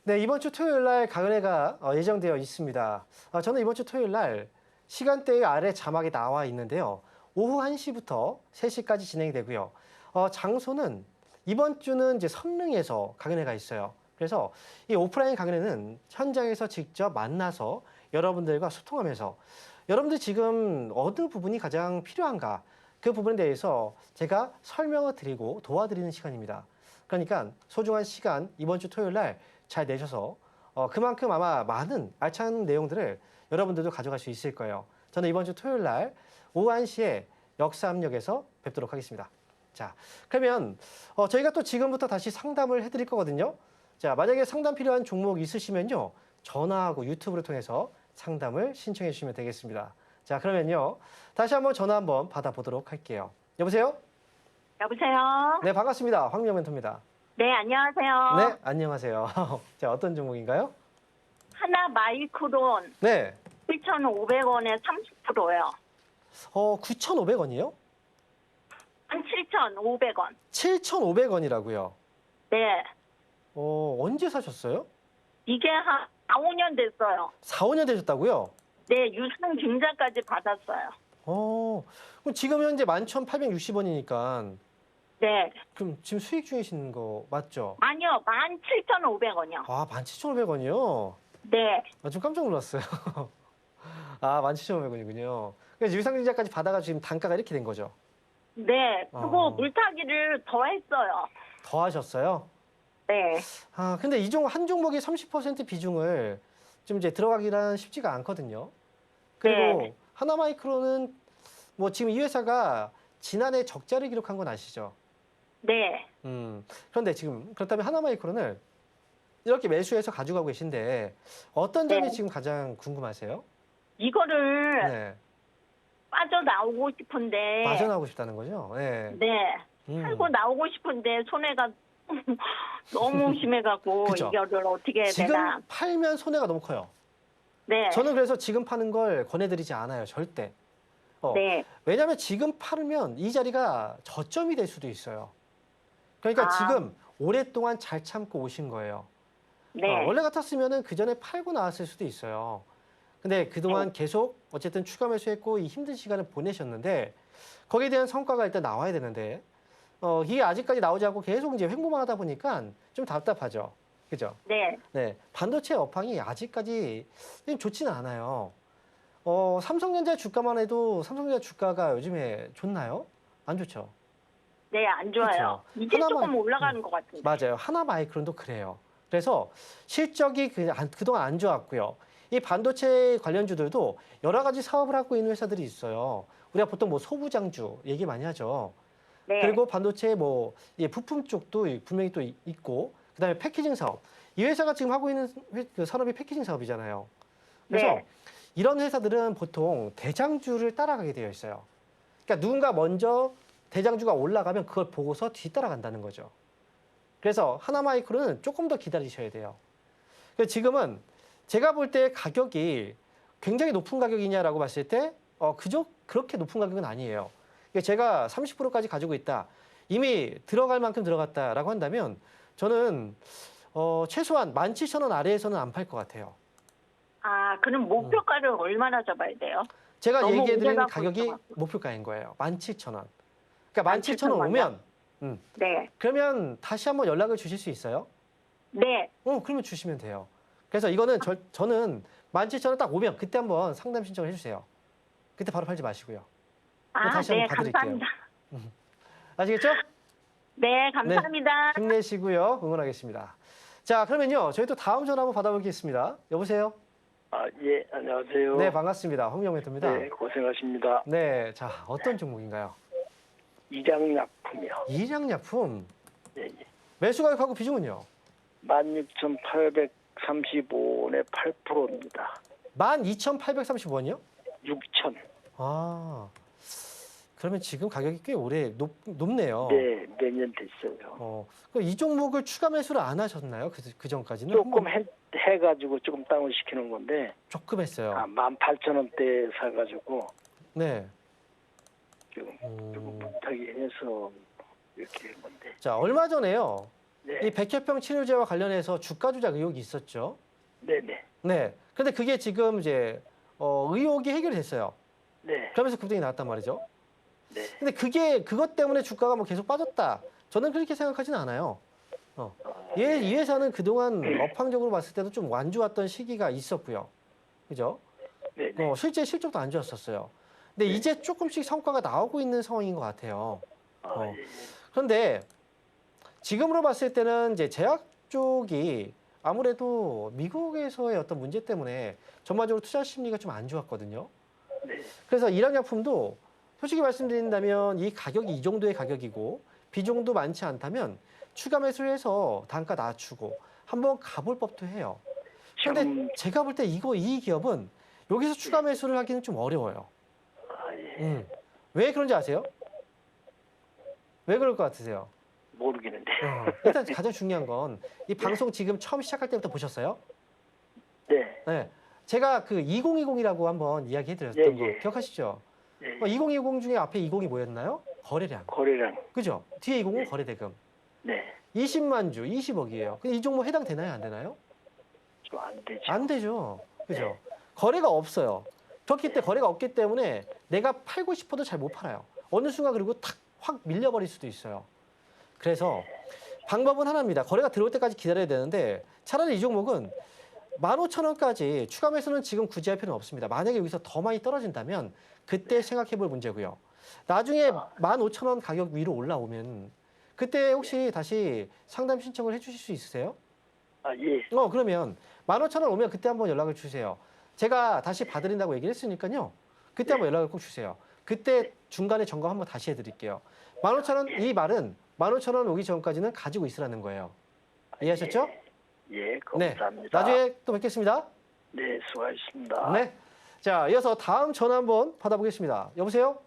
네, 이번 주 토요일 날 강연회가 예정되어 있습니다. 저는 이번 주 토요일 날 시간대 아래 자막이 나와 있는데요. 오후 1시부터 3시까지 진행이 되고요. 장소는 이번 주는 이제 성능에서 강연회가 있어요. 그래서 이 오프라인 강연회는 현장에서 직접 만나서 여러분들과 소통하면서 여러분들 지금 어느 부분이 가장 필요한가 그 부분에 대해서 제가 설명을 드리고 도와드리는 시간입니다. 그러니까 소중한 시간 이번 주 토요일 날 잘 내셔서 그만큼 아마 많은 알찬 내용들을 여러분들도 가져갈 수 있을 거예요. 저는 이번 주 토요일 날 오후 1시에 역삼역에서 뵙도록 하겠습니다. 자, 그러면 저희가 또 지금부터 다시 상담을 해드릴 거거든요. 자, 만약에 상담 필요한 종목 있으시면요. 전화하고 유튜브를 통해서 상담을 신청해 주시면 되겠습니다. 자, 그러면요. 다시 한번 전화 한번 받아보도록 할게요. 여보세요? 여보세요? 네, 반갑습니다. 황미영 멘토입니다. 네, 안녕하세요. 네, 안녕하세요. 자, 어떤 종목인가요? 하나 마이크론 네. 7,500원에 30%요. 9,500원이요? 17,500원. 7,500원이라고요? 네. 언제 사셨어요? 이게 한 4, 5년 됐어요. 4, 5년 되셨다고요? 네, 유상 증자까지 받았어요. 그럼 지금 현재 11,860원이니까 네. 그럼 지금 수익 중이신 거 맞죠? 아니요, 17,500원이요. 아, 17,500원이요? 네. 좀 깜짝 놀랐어요. 아, 17,500원이군요. 그래서 유상증자까지 받아가지고 지금 단가가 이렇게 된 거죠? 네. 그리고 물타기를 더 했어요. 더 하셨어요? 네. 아, 근데 한 종목이 30% 비중을 좀 이제 들어가기란 쉽지가 않거든요. 그리고 네. 하나마이크로는 뭐 지금 이 회사가 지난해 적자를 기록한 건 아시죠? 네. 그런데 지금 그렇다면 하나마이크로는 이렇게 매수해서 가져가고 계신데 어떤 점이 네. 지금 가장 궁금하세요? 이거를 네. 빠져나오고 싶은데. 빠져나오고 싶다는 거죠? 네. 네. 팔고 나오고 싶은데 손해가 너무 심해갖고 그쵸. 이거를 어떻게 해야 지금 되나. 팔면 손해가 너무 커요. 네. 저는 그래서 지금 파는 걸 권해드리지 않아요, 절대. 네. 왜냐하면 지금 팔으면 이 자리가 저점이 될 수도 있어요. 그러니까 아. 지금 오랫동안 잘 참고 오신 거예요. 네. 원래 같았으면 그 전에 팔고 나왔을 수도 있어요. 근데 그동안 계속 어쨌든 추가 매수했고 이 힘든 시간을 보내셨는데 거기에 대한 성과가 일단 나와야 되는데 이게 아직까지 나오지 않고 계속 이제 횡보만 하다 보니까 좀 답답하죠. 그죠? 네. 네. 반도체 업황이 아직까지 좀 좋지는 않아요. 삼성전자 주가만 해도 삼성전자 주가가 요즘에 좋나요? 안 좋죠? 네, 안 좋아요. 그쵸. 이제 하나만- 조금 올라가는 것 같은데. 맞아요. 하나마이크론도 그래요. 그래서 실적이 그동안 안 좋았고요. 이 반도체 관련주들도 여러 가지 사업을 하고 있는 회사들이 있어요. 우리가 보통 뭐 소부장주 얘기 많이 하죠. 네. 그리고 반도체 뭐 부품 쪽도 분명히 또 있고, 그다음에 패키징 사업. 이 회사가 지금 하고 있는 그 산업이 패키징 사업이잖아요. 그래서 네. 이런 회사들은 보통 대장주를 따라가게 되어 있어요. 그러니까 누군가 먼저 대장주가 올라가면 그걸 보고서 뒤따라간다는 거죠. 그래서 하나마이크로는 조금 더 기다리셔야 돼요. 그래서 지금은 제가 볼 때 가격이 굉장히 높은 가격이냐라고 봤을 때 그렇게 높은 가격은 아니에요. 그러니까 제가 30%까지 가지고 있다. 이미 들어갈 만큼 들어갔다라고 한다면 저는 최소한 17,000원 아래에서는 안 팔 것 같아요. 아, 그럼 목표가를 얼마나 잡아야 돼요? 제가 너무 얘기해드린 오래가고 가격이 있어가지고. 목표가인 거예요. 17,000원. 그러니까 17,000원 17,000원 오면 네. 그러면 다시 한번 연락을 주실 수 있어요? 네. 그러면 주시면 돼요. 그래서 이거는 저는 17,000원 딱 오면 그때 한번 상담 신청을 해주세요. 그때 바로 팔지 마시고요. 아, 다시 네, 한번 봐드릴게요. 감사합니다. 아시겠죠? 네, 감사합니다. 힘내시고요. 응원하겠습니다. 자, 그러면요. 저희 또 다음 전화 한번 받아보겠습니다. 여보세요? 예, 안녕하세요. 네, 반갑습니다. 황민영 멘토입니다. 네, 고생하십니다. 네, 자, 어떤 종목인가요? 이장약품이요. 이량약품. 예, 예. 매수 가격하고 비중은요? 16,835원에 8%입니다. 12,830원이요? 6천. 아, 그러면 지금 가격이 꽤 오래 높네요. 네, 몇 년 됐어요. 그럼 이 종목을 추가 매수를 안 하셨나요? 그 전까지는? 조금 해가지고 조금 다운 시키는 건데, 조금 했어요. 18,000원대 사가지고, 네. 조금 못하게 해서 이렇게 한 건데. 자, 얼마 전에요. 네, 이 백혈병 치료제와 관련해서 주가 조작 의혹이 있었죠. 네네. 네. 근데 그게 지금 이제 의혹이 해결이 됐어요. 네, 그러면서 급등이 나왔단 말이죠. 네. 근데 그것 때문에 주가가 뭐 계속 빠졌다. 저는 그렇게 생각하지는 않아요. 이 회사는 그동안 업황적으로 봤을 때도 좀 안 좋았던 시기가 있었고요. 그죠? 네, 실제 실적도 안 좋았었어요. 근데 이제 조금씩 성과가 나오고 있는 상황인 것 같아요. 예. 그런데 지금으로 봤을 때는 이제 제약 쪽이 아무래도 미국에서의 어떤 문제 때문에 전반적으로 투자 심리가 좀 안 좋았거든요. 네. 그래서 일양약품도 솔직히 말씀드린다면 이 가격이 이 정도의 가격이고 비중도 많지 않다면 추가 매수를 해서 단가 낮추고 한번 가볼 법도 해요. 그런데 제가 볼 때 이 기업은 여기서 추가 매수를 하기는 좀 어려워요. 예. 왜 그런지 아세요? 왜 그럴 것 같으세요? 모르겠는데. 일단 가장 중요한 건 이 방송 지금 처음 시작할 때부터 보셨어요? 네. 네. 제가 그 2020이라고 한번 이야기해드렸던 예, 거 예. 기억하시죠? 예. 2020 중에 앞에 20이 뭐였나요? 거래량. 거래량. 그죠? 뒤에 20은 거래대금. 네. 20만 주, 20억이에요. 근데 이 종목 해당되나요? 안 되나요? 좀 안 되죠. 안 되죠. 그죠? 거래가 없어요. 그렇기 때문에 거래가 없기 때문에 내가 팔고 싶어도 잘 못 팔아요. 어느 순간 그리고 확 밀려버릴 수도 있어요. 그래서 방법은 하나입니다. 거래가 들어올 때까지 기다려야 되는데 차라리 이 종목은 15,000원까지 추가 매수는 지금 굳이 할 필요는 없습니다. 만약에 여기서 더 많이 떨어진다면 그때 생각해 볼 문제고요. 나중에 15,000원 가격 위로 올라오면 그때 혹시 다시 상담 신청을 해주실 수 있으세요? 아, 예. 그러면 15,000원 오면 그때 한번 연락을 주세요. 제가 다시 봐드린다고 얘기를 했으니까요. 그때 한번 연락을 꼭 주세요. 그때 중간에 점검 한번 다시 해드릴게요. 15,000원, 이 말은 15,000원 오기 전까지는 가지고 있으라는 거예요. 이해하셨죠? 예, 네. 감사합니다. 나중에 또 뵙겠습니다. 네, 수고하셨습니다. 네. 자, 이어서 다음 전화 한번 받아보겠습니다. 여보세요?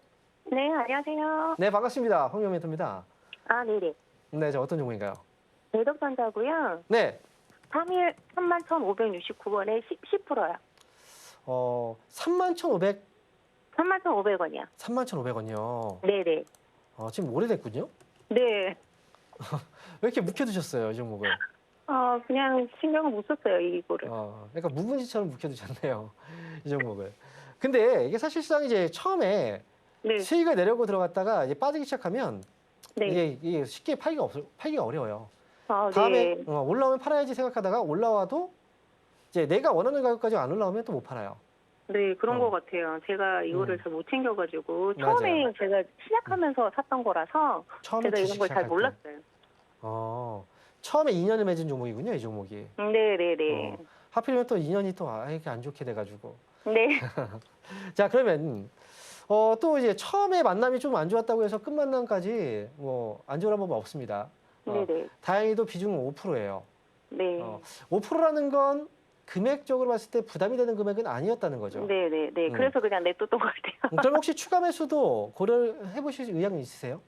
네, 안녕하세요. 네, 반갑습니다. 황명 멘토입니다. 아, 네네. 네, 저 어떤 종목인가요? 대덕전자고요. 네. 3일 31,569원에 10%요. 31,500, 31,500원이요. 31,500원이요. 네네. 지금 오래됐군요? 네. 왜 이렇게 묵혀두셨어요, 이 종목을? 그냥 신경을 못 썼어요, 이거를. 약간 묵은지처럼 묵혀두셨네요, 이 종목을. 근데 이게 사실상 이제 처음에 네. 수익을 내려고 들어갔다가 이제 빠지기 시작하면 네. 이게 쉽게 팔기가 어려워요. 아, 다음에 네. 올라오면 팔아야지 생각하다가 올라와도 이제 내가 원하는 가격까지 안 올라오면 또 못 팔아요. 네, 그런 것 같아요. 제가 이거를 잘 못 챙겨가지고 맞아요. 처음에 제가 시작하면서 샀던 거라서 처음에 제가 이런 주식 걸 잘 시작할 때. 몰랐어요. 처음에 2년을 맺은 종목이군요, 이 종목이. 네네네. 하필이면 또 2년이 또 이렇게 안 좋게 돼가지고. 네. 자, 그러면 또 이제 처음에 만남이 좀 안 좋았다고 해서 끝 만남까지 뭐 안 좋은 법은 없습니다. 네네. 다행히도 비중은 5%예요. 네. 5%라는 건 금액적으로 봤을 때 부담이 되는 금액은 아니었다는 거죠. 네네네. 그래서 그냥 냅뒀던 것 같아요. 그럼 혹시 추가 매수도 고려를 해보실 의향이 있으세요?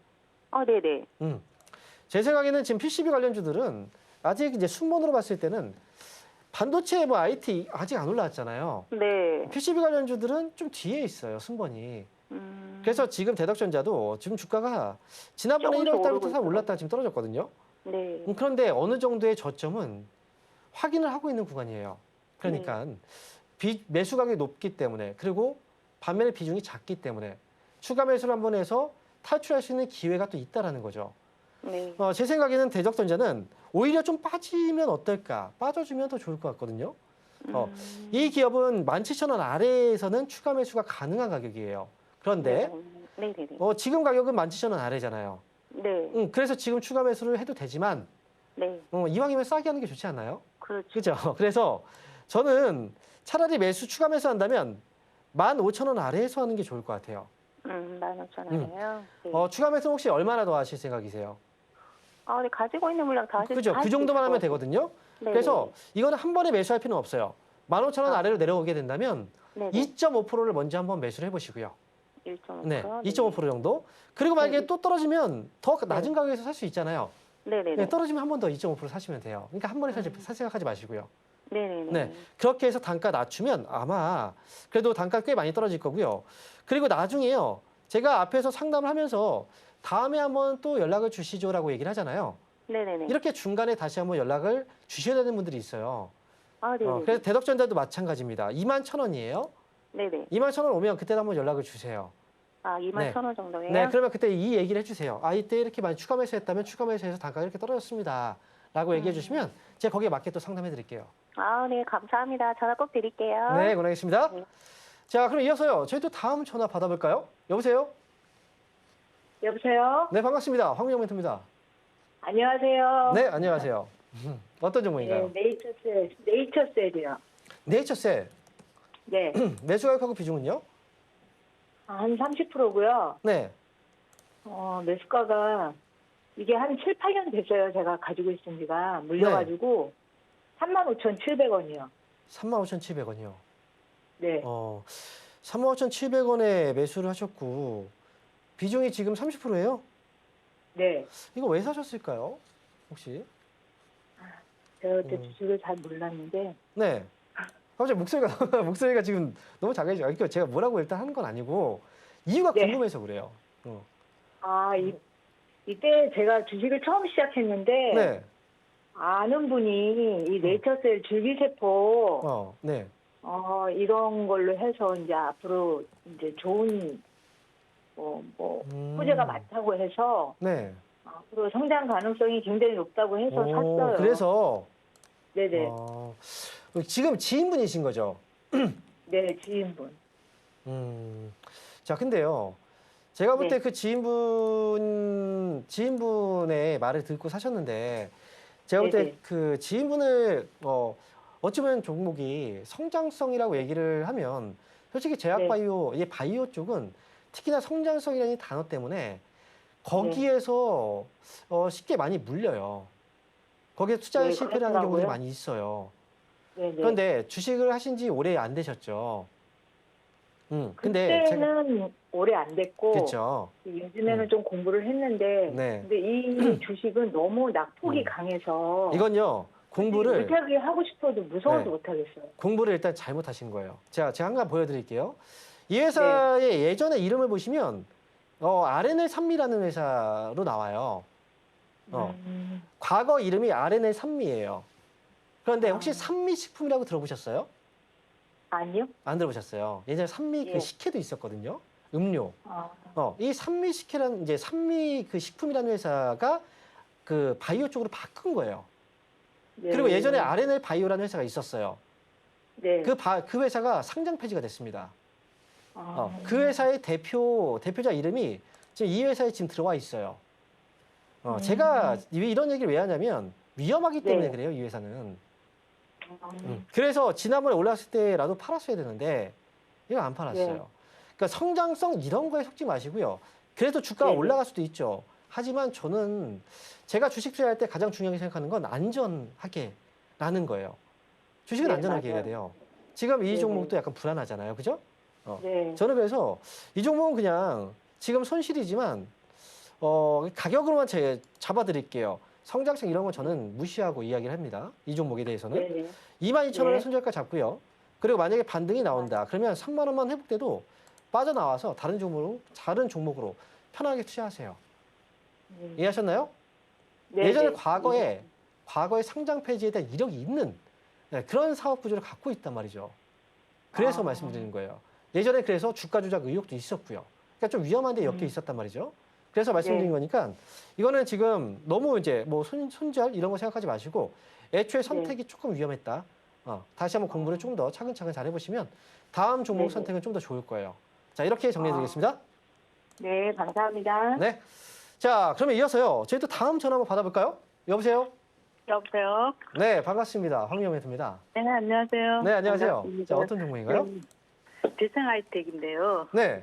네네. 제 생각에는 지금 PCB 관련주들은 아직 이제 순번으로 봤을 때는 반도체 뭐 IT 아직 안 올라왔잖아요. 네. PCB 관련주들은 좀 뒤에 있어요, 순번이. 그래서 지금 대덕전자도 지금 주가가 지난번에 조금씩 1월 달부터 오르고 싹 올랐다가 지금 떨어졌거든요. 네. 그런데 어느 정도의 저점은 확인을 하고 있는 구간이에요. 그러니까 매수 가격이 높기 때문에 그리고 반면에 비중이 작기 때문에 추가 매수를 한번 해서 탈출할 수 있는 기회가 또 있다라는 거죠. 네. 제 생각에는 대덕전자는 오히려 좀 빠지면 어떨까? 빠져주면 더 좋을 것 같거든요. 이 기업은 17,000원 아래에서는 추가 매수가 가능한 가격이에요. 그런데 네네네. 지금 가격은 17,000원 아래잖아요. 네. 그래서 지금 추가 매수를 해도 되지만 네. 이왕이면 싸게 하는 게 좋지 않나요? 그렇죠. 그렇죠. 그래서 저는 차라리 추가 매수 한다면 15,000원 아래에서 하는 게 좋을 것 같아요. 15,000원이에요. 네. 추가 매수 혹시 얼마나 더 하실 생각이세요? 네, 가지고 있는 물량 다 하실 그죠. 그 정도만 하면 되거든요. 네네. 그래서 이거는 한 번에 매수할 필요는 없어요. 15,000원 아래로 내려오게 된다면 네네. 2.5%를 먼저 한번 매수를 해보시고요. 1.5%. 네, 2.5% 정도. 그리고 만약에 네. 또 떨어지면 더 낮은 가격에서 살 수 있잖아요. 네네네. 네, 떨어지면 한 번 더 2.5% 사시면 돼요. 그러니까 한 번에 살 생각하지 마시고요. 네네네. 네, 그렇게 해서 단가 낮추면 아마 그래도 단가 꽤 많이 떨어질 거고요. 그리고 나중에요. 제가 앞에서 상담을 하면서 다음에 한번 또 연락을 주시죠라고 얘기를 하잖아요. 네네네. 이렇게 중간에 다시 한번 연락을 주셔야 되는 분들이 있어요. 네네. 그래서 대덕전자도 마찬가지입니다. 21,000원이에요. 네네. 21,000원 오면 그때 한번 연락을 주세요. 21,000원 정도예요? 네, 그러면 그때 이 얘기를 해주세요. 이때 이렇게 많이 추가 매수했다면 추가 매수해서 단가가 이렇게 떨어졌습니다. 라고 얘기해 주시면 제가 거기에 맞게 또 상담해 드릴게요. 네, 감사합니다. 전화 꼭 드릴게요. 네, 권하겠습니다. 네. 자, 그럼 이어서요. 저희 또 다음 전화 받아볼까요? 여보세요? 여보세요? 네, 반갑습니다. 황민영 멘토입니다. 안녕하세요. 네, 안녕하세요. 어떤 종목인가요? 네이처셀이요. 네이처셀. 네. 매수 가격하고 비중은요? 한 30%고요. 네. 매수가가 이게 한 7, 8년 됐어요. 제가 가지고 있은 지가 물려가지고 35,700원이요. 35,700원이요. 네. 35,700원에 매수를 하셨고 비중이 지금 30%예요? 네. 이거 왜 사셨을까요? 혹시? 제가 그때 주식을 잘 몰랐는데. 네. 갑자기 목소리가 지금 너무 작아지죠. 그러니까 제가 뭐라고 일단 하는 건 아니고 이유가 네. 궁금해서 그래요. 이때 제가 주식을 처음 시작했는데 네. 아는 분이 이 네이처셀 줄기세포 네. 이런 걸로 해서 이제 앞으로 이제 좋은 호재가 많다고 해서 네. 앞으로 성장 가능성이 굉장히 높다고 해서 샀어요. 그래서 네네. 지금 지인분이신 거죠? 네, 지인분. 자, 근데요. 제가 볼 때 네. 그 지인분의 말을 듣고 사셨는데 제가 볼 때 네네. 그 지인분을 어쩌면 종목이 성장성이라고 얘기를 하면 솔직히 네. 제약바이오, 이 바이오 쪽은 특히나 성장성이라는 단어 때문에 거기에서 쉽게 많이 물려요. 거기에 투자에 네, 실패를 하는 경우들이 그렇더라고요. 많이 있어요. 네네. 그런데 주식을 하신 지 오래 안 되셨죠. 근데 제가 그때는 오래 안 됐고 그렇죠. 요즘에는 좀 공부를 했는데 네. 근데 이 주식은 너무 낙폭이 강해서 이건요. 공부를 못하게 하고 싶어도 무서워서 네. 못하겠어요. 공부를 일단 잘못하신 거예요. 제가 한번 보여드릴게요. 이 회사의 예전에 이름을 보시면 RNL 산미라는 회사로 나와요. 과거 이름이 RNL 산미예요. 그런데 혹시 산미식품이라고 들어보셨어요? 아니요? 안 들어보셨어요. 예전에 산미 예. 그 식혜도 있었거든요. 음료. 아, 이 산미 식혜라는 이제 산미 그 식품이라는 회사가 그 바이오 쪽으로 바꾼 거예요. 네. 그리고 예전에 RNL 바이오라는 회사가 있었어요. 네. 그 회사가 상장 폐지가 됐습니다. 아, 그 회사의 대표자 이름이 지금 이 회사에 지금 들어와 있어요. 제가 이런 얘기를 왜 하냐면 위험하기 때문에 네. 그래요, 이 회사는. 그래서 지난번에 올랐을 때라도 팔았어야 되는데 이거 안 팔았어요. 네. 그러니까 성장성 이런 거에 속지 마시고요. 그래도 주가가 네. 올라갈 수도 있죠. 하지만 저는 제가 주식 투자할 때 가장 중요하게 생각하는 건 안전하게라는 거예요. 주식은 네, 안전하게 해야 맞아요. 돼요. 지금 이 네, 종목도 약간 불안하잖아요. 그죠? 네. 저는 그래서 이 종목은 그냥 지금 손실이지만 가격으로만 잡아드릴게요. 성장성 이런 건 저는 무시하고 이야기를 합니다. 이 종목에 대해서는. 네. 22,000원을 네. 손절가 잡고요. 그리고 만약에 반등이 나온다. 그러면 3만 원만 회복돼도 빠져나와서 다른 종목으로 편하게 투자하세요. 이해하셨나요? 네, 예전에 네. 과거에 상장 폐지에 대한 이력이 있는 그런 사업 구조를 갖고 있단 말이죠. 그래서 말씀드리는 거예요. 예전에 그래서 주가 조작 의혹도 있었고요. 그러니까 좀 위험한 데 엮여 있었단 말이죠. 그래서 말씀드린 네. 거니까 이거는 지금 너무 이제 뭐 손절 이런 거 생각하지 마시고 애초에 선택이 조금 위험했다. 다시 한번 공부를 좀 더 차근차근 잘 해보시면 다음 종목 네네. 선택은 좀 더 좋을 거예요. 자, 이렇게 정리해드리겠습니다. 네, 감사합니다. 네. 자, 그러면 이어서요. 저희 또 다음 전화 한번 받아볼까요? 여보세요? 여보세요? 네, 반갑습니다. 황미영입니다. 네, 안녕하세요. 네, 안녕하세요. 반갑습니다. 자, 어떤 종목인가요? 대성하이텍인데요. 네.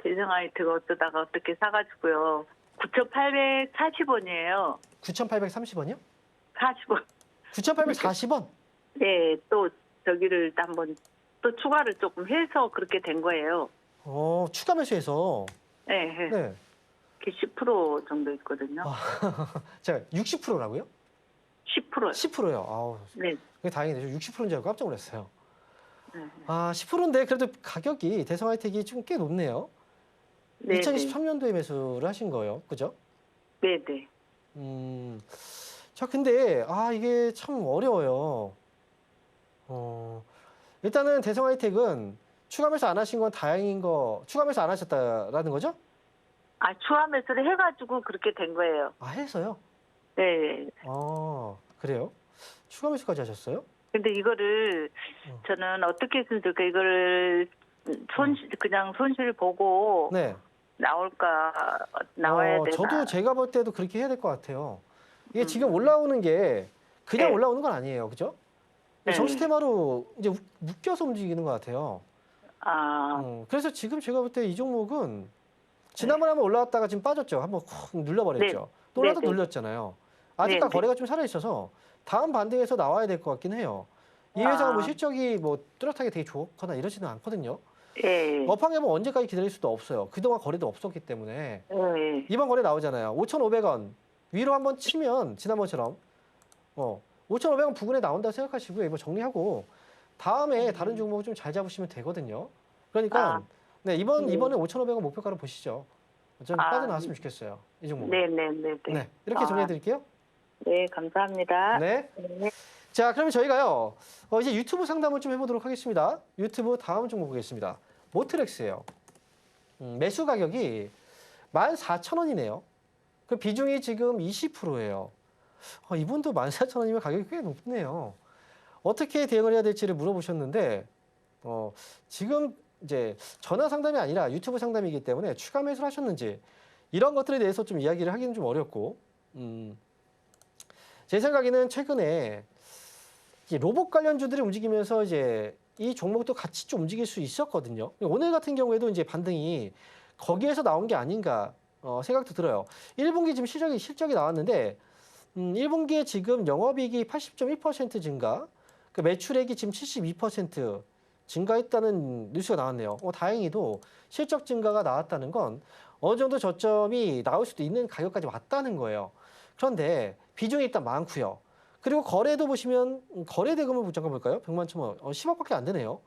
대성하이텍 어쩌다가 어떻게 사가지고요. 9,840원이에요. 9,830원이요? 40원. 9,840원? 네, 또 저기를 한번 또 추가를 조금 해서 그렇게 된 거예요. 추가 매수해서. 네, 네. 10% 정도 있거든요. 제가 60%라고요? 10%요. 10%요. 아우, 네. 그게 다행이네요. 60%인 줄 알고 깜짝 놀랐어요. 네. 10%인데 그래도 가격이 대성하이텍이 좀 꽤 높네요. 네, 2023년도에 매수를 하신 거예요. 그죠? 네, 네. 자, 근데, 이게 참 어려워요. 일단은 대성하이텍은 추가 매수 안 하신 건 다행인 추가 매수 안 하셨다라는 거죠? 추가 매수를 해가지고 그렇게 된 거예요. 해서요? 네. 그래요? 추가 매수까지 하셨어요? 근데 이거를 저는 어떻게 했으면 좋을까? 이거를 그냥 손실 보고 네. 나와야 되나? 저도 제가 볼 때도 그렇게 해야 될 것 같아요. 이게 지금 올라오는 게 그냥 네. 올라오는 건 아니에요. 그죠? 네. 정시테마로 이제 묶여서 움직이는 것 같아요. 아, 그래서 지금 제가 볼 때 이 종목은 지난번에 한번 올라왔다가 지금 빠졌죠. 한번 콕 눌러버렸죠. 또 올라서 네, 네. 눌렸잖아요. 아직까지 네, 네. 거래가 좀 살아있어서 다음 반등에서 나와야 될 것 같긴 해요. 이 회사가 뭐 실적이 뭐 뚜렷하게 되게 좋거나 이러지는 않거든요. 예. 업황에 뭐 언제까지 기다릴 수도 없어요. 그동안 거래도 없었기 때문에. 예. 이번 거래 나오잖아요. 5,500원 위로 한번 치면 지난번처럼 5,500원 부근에 나온다고 생각하시고요. 이거 정리하고 다음에 다른 종목 좀 잘 잡으시면 되거든요. 그러니까 네, 이번에 5,500원 목표가로 보시죠. 좀 빠져나왔으면 좋겠어요. 이 종목. 네. 네, 이렇게 정리해 드릴게요. 네, 감사합니다. 네. 자, 그러면 저희가요. 이제 유튜브 상담을 좀 해보도록 하겠습니다. 유튜브 다음 종목 보겠습니다. 모트렉스예요. 매수 가격이 14,000원이네요. 그 비중이 지금 20%예요. 이분도 14,000원이면 가격이 꽤 높네요. 어떻게 대응을 해야 될지를 물어보셨는데 지금 이제 전화 상담이 아니라 유튜브 상담이기 때문에 추가 매수를 하셨는지 이런 것들에 대해서 좀 이야기를 하기는 좀 어렵고, 제 생각에는 최근에 이제 로봇 관련주들이 움직이면서 이제 이 종목도 같이 좀 움직일 수 있었거든요. 오늘 같은 경우에도 이제 반등이 거기에서 나온 게 아닌가 생각도 들어요. 1분기 지금 실적이 나왔는데 1분기에 지금 영업이익이 80.1% 증가, 그 매출액이 지금 72% 증가했다는 뉴스가 나왔네요. 다행히도 실적 증가가 나왔다는 건 어느 정도 저점이 나올 수도 있는 가격까지 왔다는 거예요. 그런데 비중이 일단 많고요. 그리고 거래도 보시면 거래 대금을 잠깐 볼까요? 100만 천원, 10억밖에 안 되네요.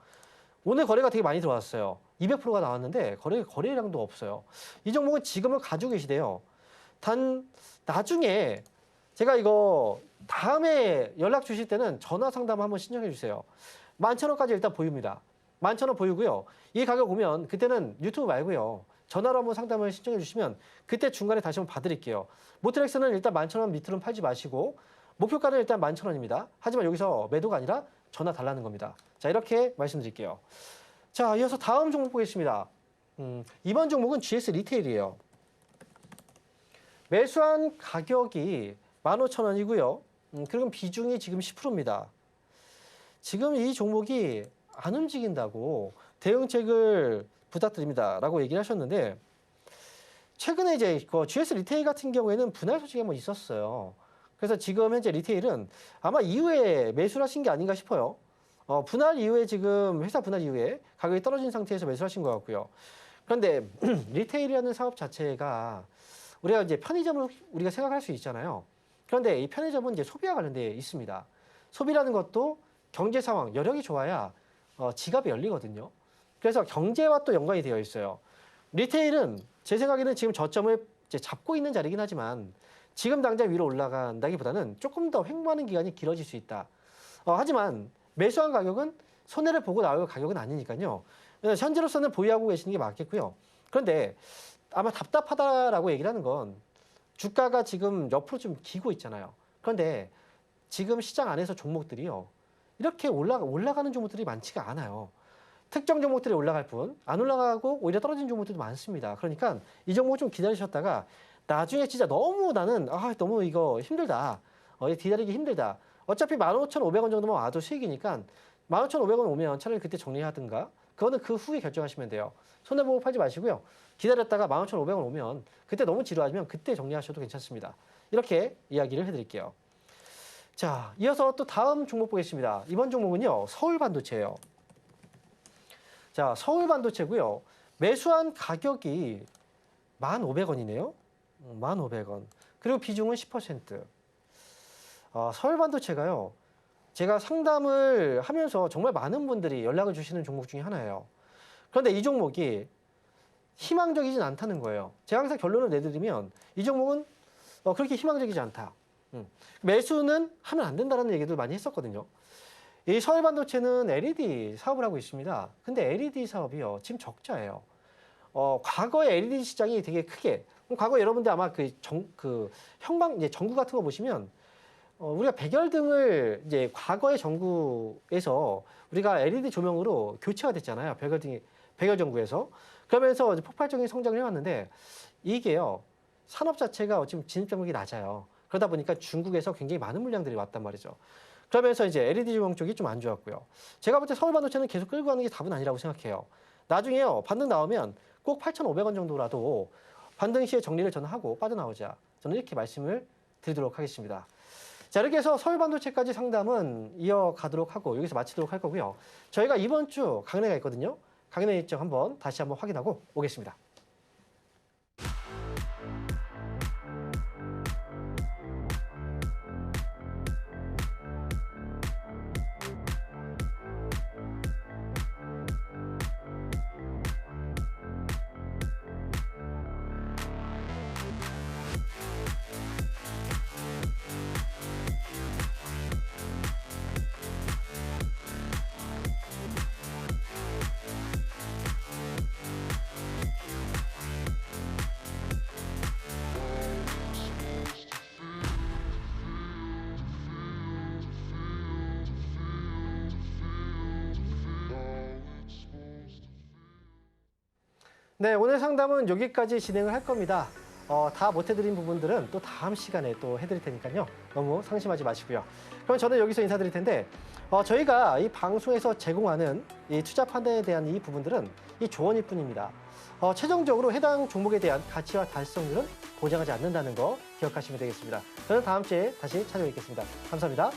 오늘 거래가 되게 많이 들어왔어요. 200%가 나왔는데 거래량도 없어요. 이 종목은 지금은 가지고 계시대요. 단 나중에 제가 이거 다음에 연락 주실 때는 전화 상담 한번 신청해 주세요. 11,000원까지 일단 보입니다. 11,000원 보이고요. 이 가격 오면 그때는 유튜브 말고요. 전화로 한번 상담을 신청해 주시면 그때 중간에 다시 한번 봐드릴게요. 모트렉스는 일단 11,000원 밑으로는 팔지 마시고 목표가는 일단 11,000원입니다. 하지만 여기서 매도가 아니라 전화 달라는 겁니다. 자, 이렇게 말씀드릴게요. 자, 이어서 다음 종목 보겠습니다. 이번 종목은 GS 리테일이에요. 매수한 가격이 15,000원이고요. 그리고 비중이 지금 10%입니다. 지금 이 종목이 안 움직인다고 대응책을 부탁드립니다라고 얘기를 하셨는데, 최근에 이제 그 GS 리테일 같은 경우에는 분할 소식이 한번 있었어요. 그래서 지금 현재 리테일은 아마 이후에 매수를 하신 게 아닌가 싶어요. 분할 이후에 지금 회사 분할 이후에 가격이 떨어진 상태에서 매수를 하신 것 같고요. 그런데 리테일이라는 사업 자체가 우리가 이제 편의점을 우리가 생각할 수 있잖아요. 그런데 이 편의점은 이제 소비와 관련되어 있습니다. 소비라는 것도 경제 상황, 여력이 좋아야 지갑이 열리거든요. 그래서 경제와 또 연관이 되어 있어요. 리테일은 제 생각에는 지금 저점을 이제 잡고 있는 자리긴 하지만 지금 당장 위로 올라간다기보다는 조금 더 횡보하는 기간이 길어질 수 있다. 하지만 매수한 가격은 손해를 보고 나올 가격은 아니니까요. 현재로서는 보유하고 계시는 게 맞겠고요. 그런데 아마 답답하다라고 얘기를 하는 건 주가가 지금 옆으로 좀 기고 있잖아요. 그런데 지금 시장 안에서 종목들이요, 이렇게 올라가는 종목들이 많지가 않아요. 특정 종목들이 올라갈 뿐 안 올라가고 오히려 떨어진 종목들도 많습니다. 그러니까 이 종목 좀 기다리셨다가 나중에 진짜 너무 나는 너무 이거 힘들다, 기다리기 힘들다. 어차피 15,500원 정도만 와도 수익이니까 15,500원 오면 차라리 그때 정리하든가, 그거는 그 후에 결정하시면 돼요. 손해보고 팔지 마시고요. 기다렸다가 15,500원 오면 그때 너무 지루하시면 그때 정리하셔도 괜찮습니다. 이렇게 이야기를 해드릴게요. 자, 이어서 또 다음 종목 보겠습니다. 이번 종목은요, 서울반도체예요. 자, 서울반도체고요. 매수한 가격이 1,500원이네요. 1,500원. 그리고 비중은 10%. 서울반도체가요, 제가 상담을 하면서 정말 많은 분들이 연락을 주시는 종목 중에 하나예요. 그런데 이 종목이 희망적이진 않다는 거예요. 제가 항상 결론을 내드리면 이 종목은 그렇게 희망적이지 않다. 매수는 하면 안 된다는 얘기도 많이 했었거든요. 이 서울반도체는 LED 사업을 하고 있습니다. 근데 LED 사업이요, 지금 적자예요. 과거에 LED 시장이 되게 크게, 과거 여러분들 아마 형광 이제 전구 같은 거 보시면 우리가 백열등을 이제 과거의 전구에서 우리가 LED 조명으로 교체가 됐잖아요. 백열 전구에서. 그러면서 폭발적인 성장을 해왔는데 이게요, 산업 자체가 지금 진입장벽이 낮아요. 그러다 보니까 중국에서 굉장히 많은 물량들이 왔단 말이죠. 그러면서 이제 LED 조명 쪽이 좀 안 좋았고요. 제가 볼 때 서울반도체는 계속 끌고 가는 게 답은 아니라고 생각해요. 나중에요, 반등 나오면 꼭 8,500원 정도라도 반등 시에 정리를 저는 하고 빠져나오자. 저는 이렇게 말씀을 드리도록 하겠습니다. 자, 이렇게 해서 서울반도체까지 상담은 이어가도록 하고 여기서 마치도록 할 거고요. 저희가 이번 주 강연회가 있거든요. 강연회 일정 다시 한번 확인하고 오겠습니다. 네, 오늘 상담은 여기까지 진행을 할 겁니다. 다 못해드린 부분들은 또 다음 시간에 또 해드릴 테니까요. 너무 상심하지 마시고요. 그럼 저는 여기서 인사드릴 텐데 저희가 이 방송에서 제공하는 이 투자 판단에 대한 이 부분들은 이 조언일 뿐입니다. 최종적으로 해당 종목에 대한 가치와 달성률은 보장하지 않는다는 거 기억하시면 되겠습니다. 저는 다음 주에 다시 찾아뵙겠습니다. 감사합니다.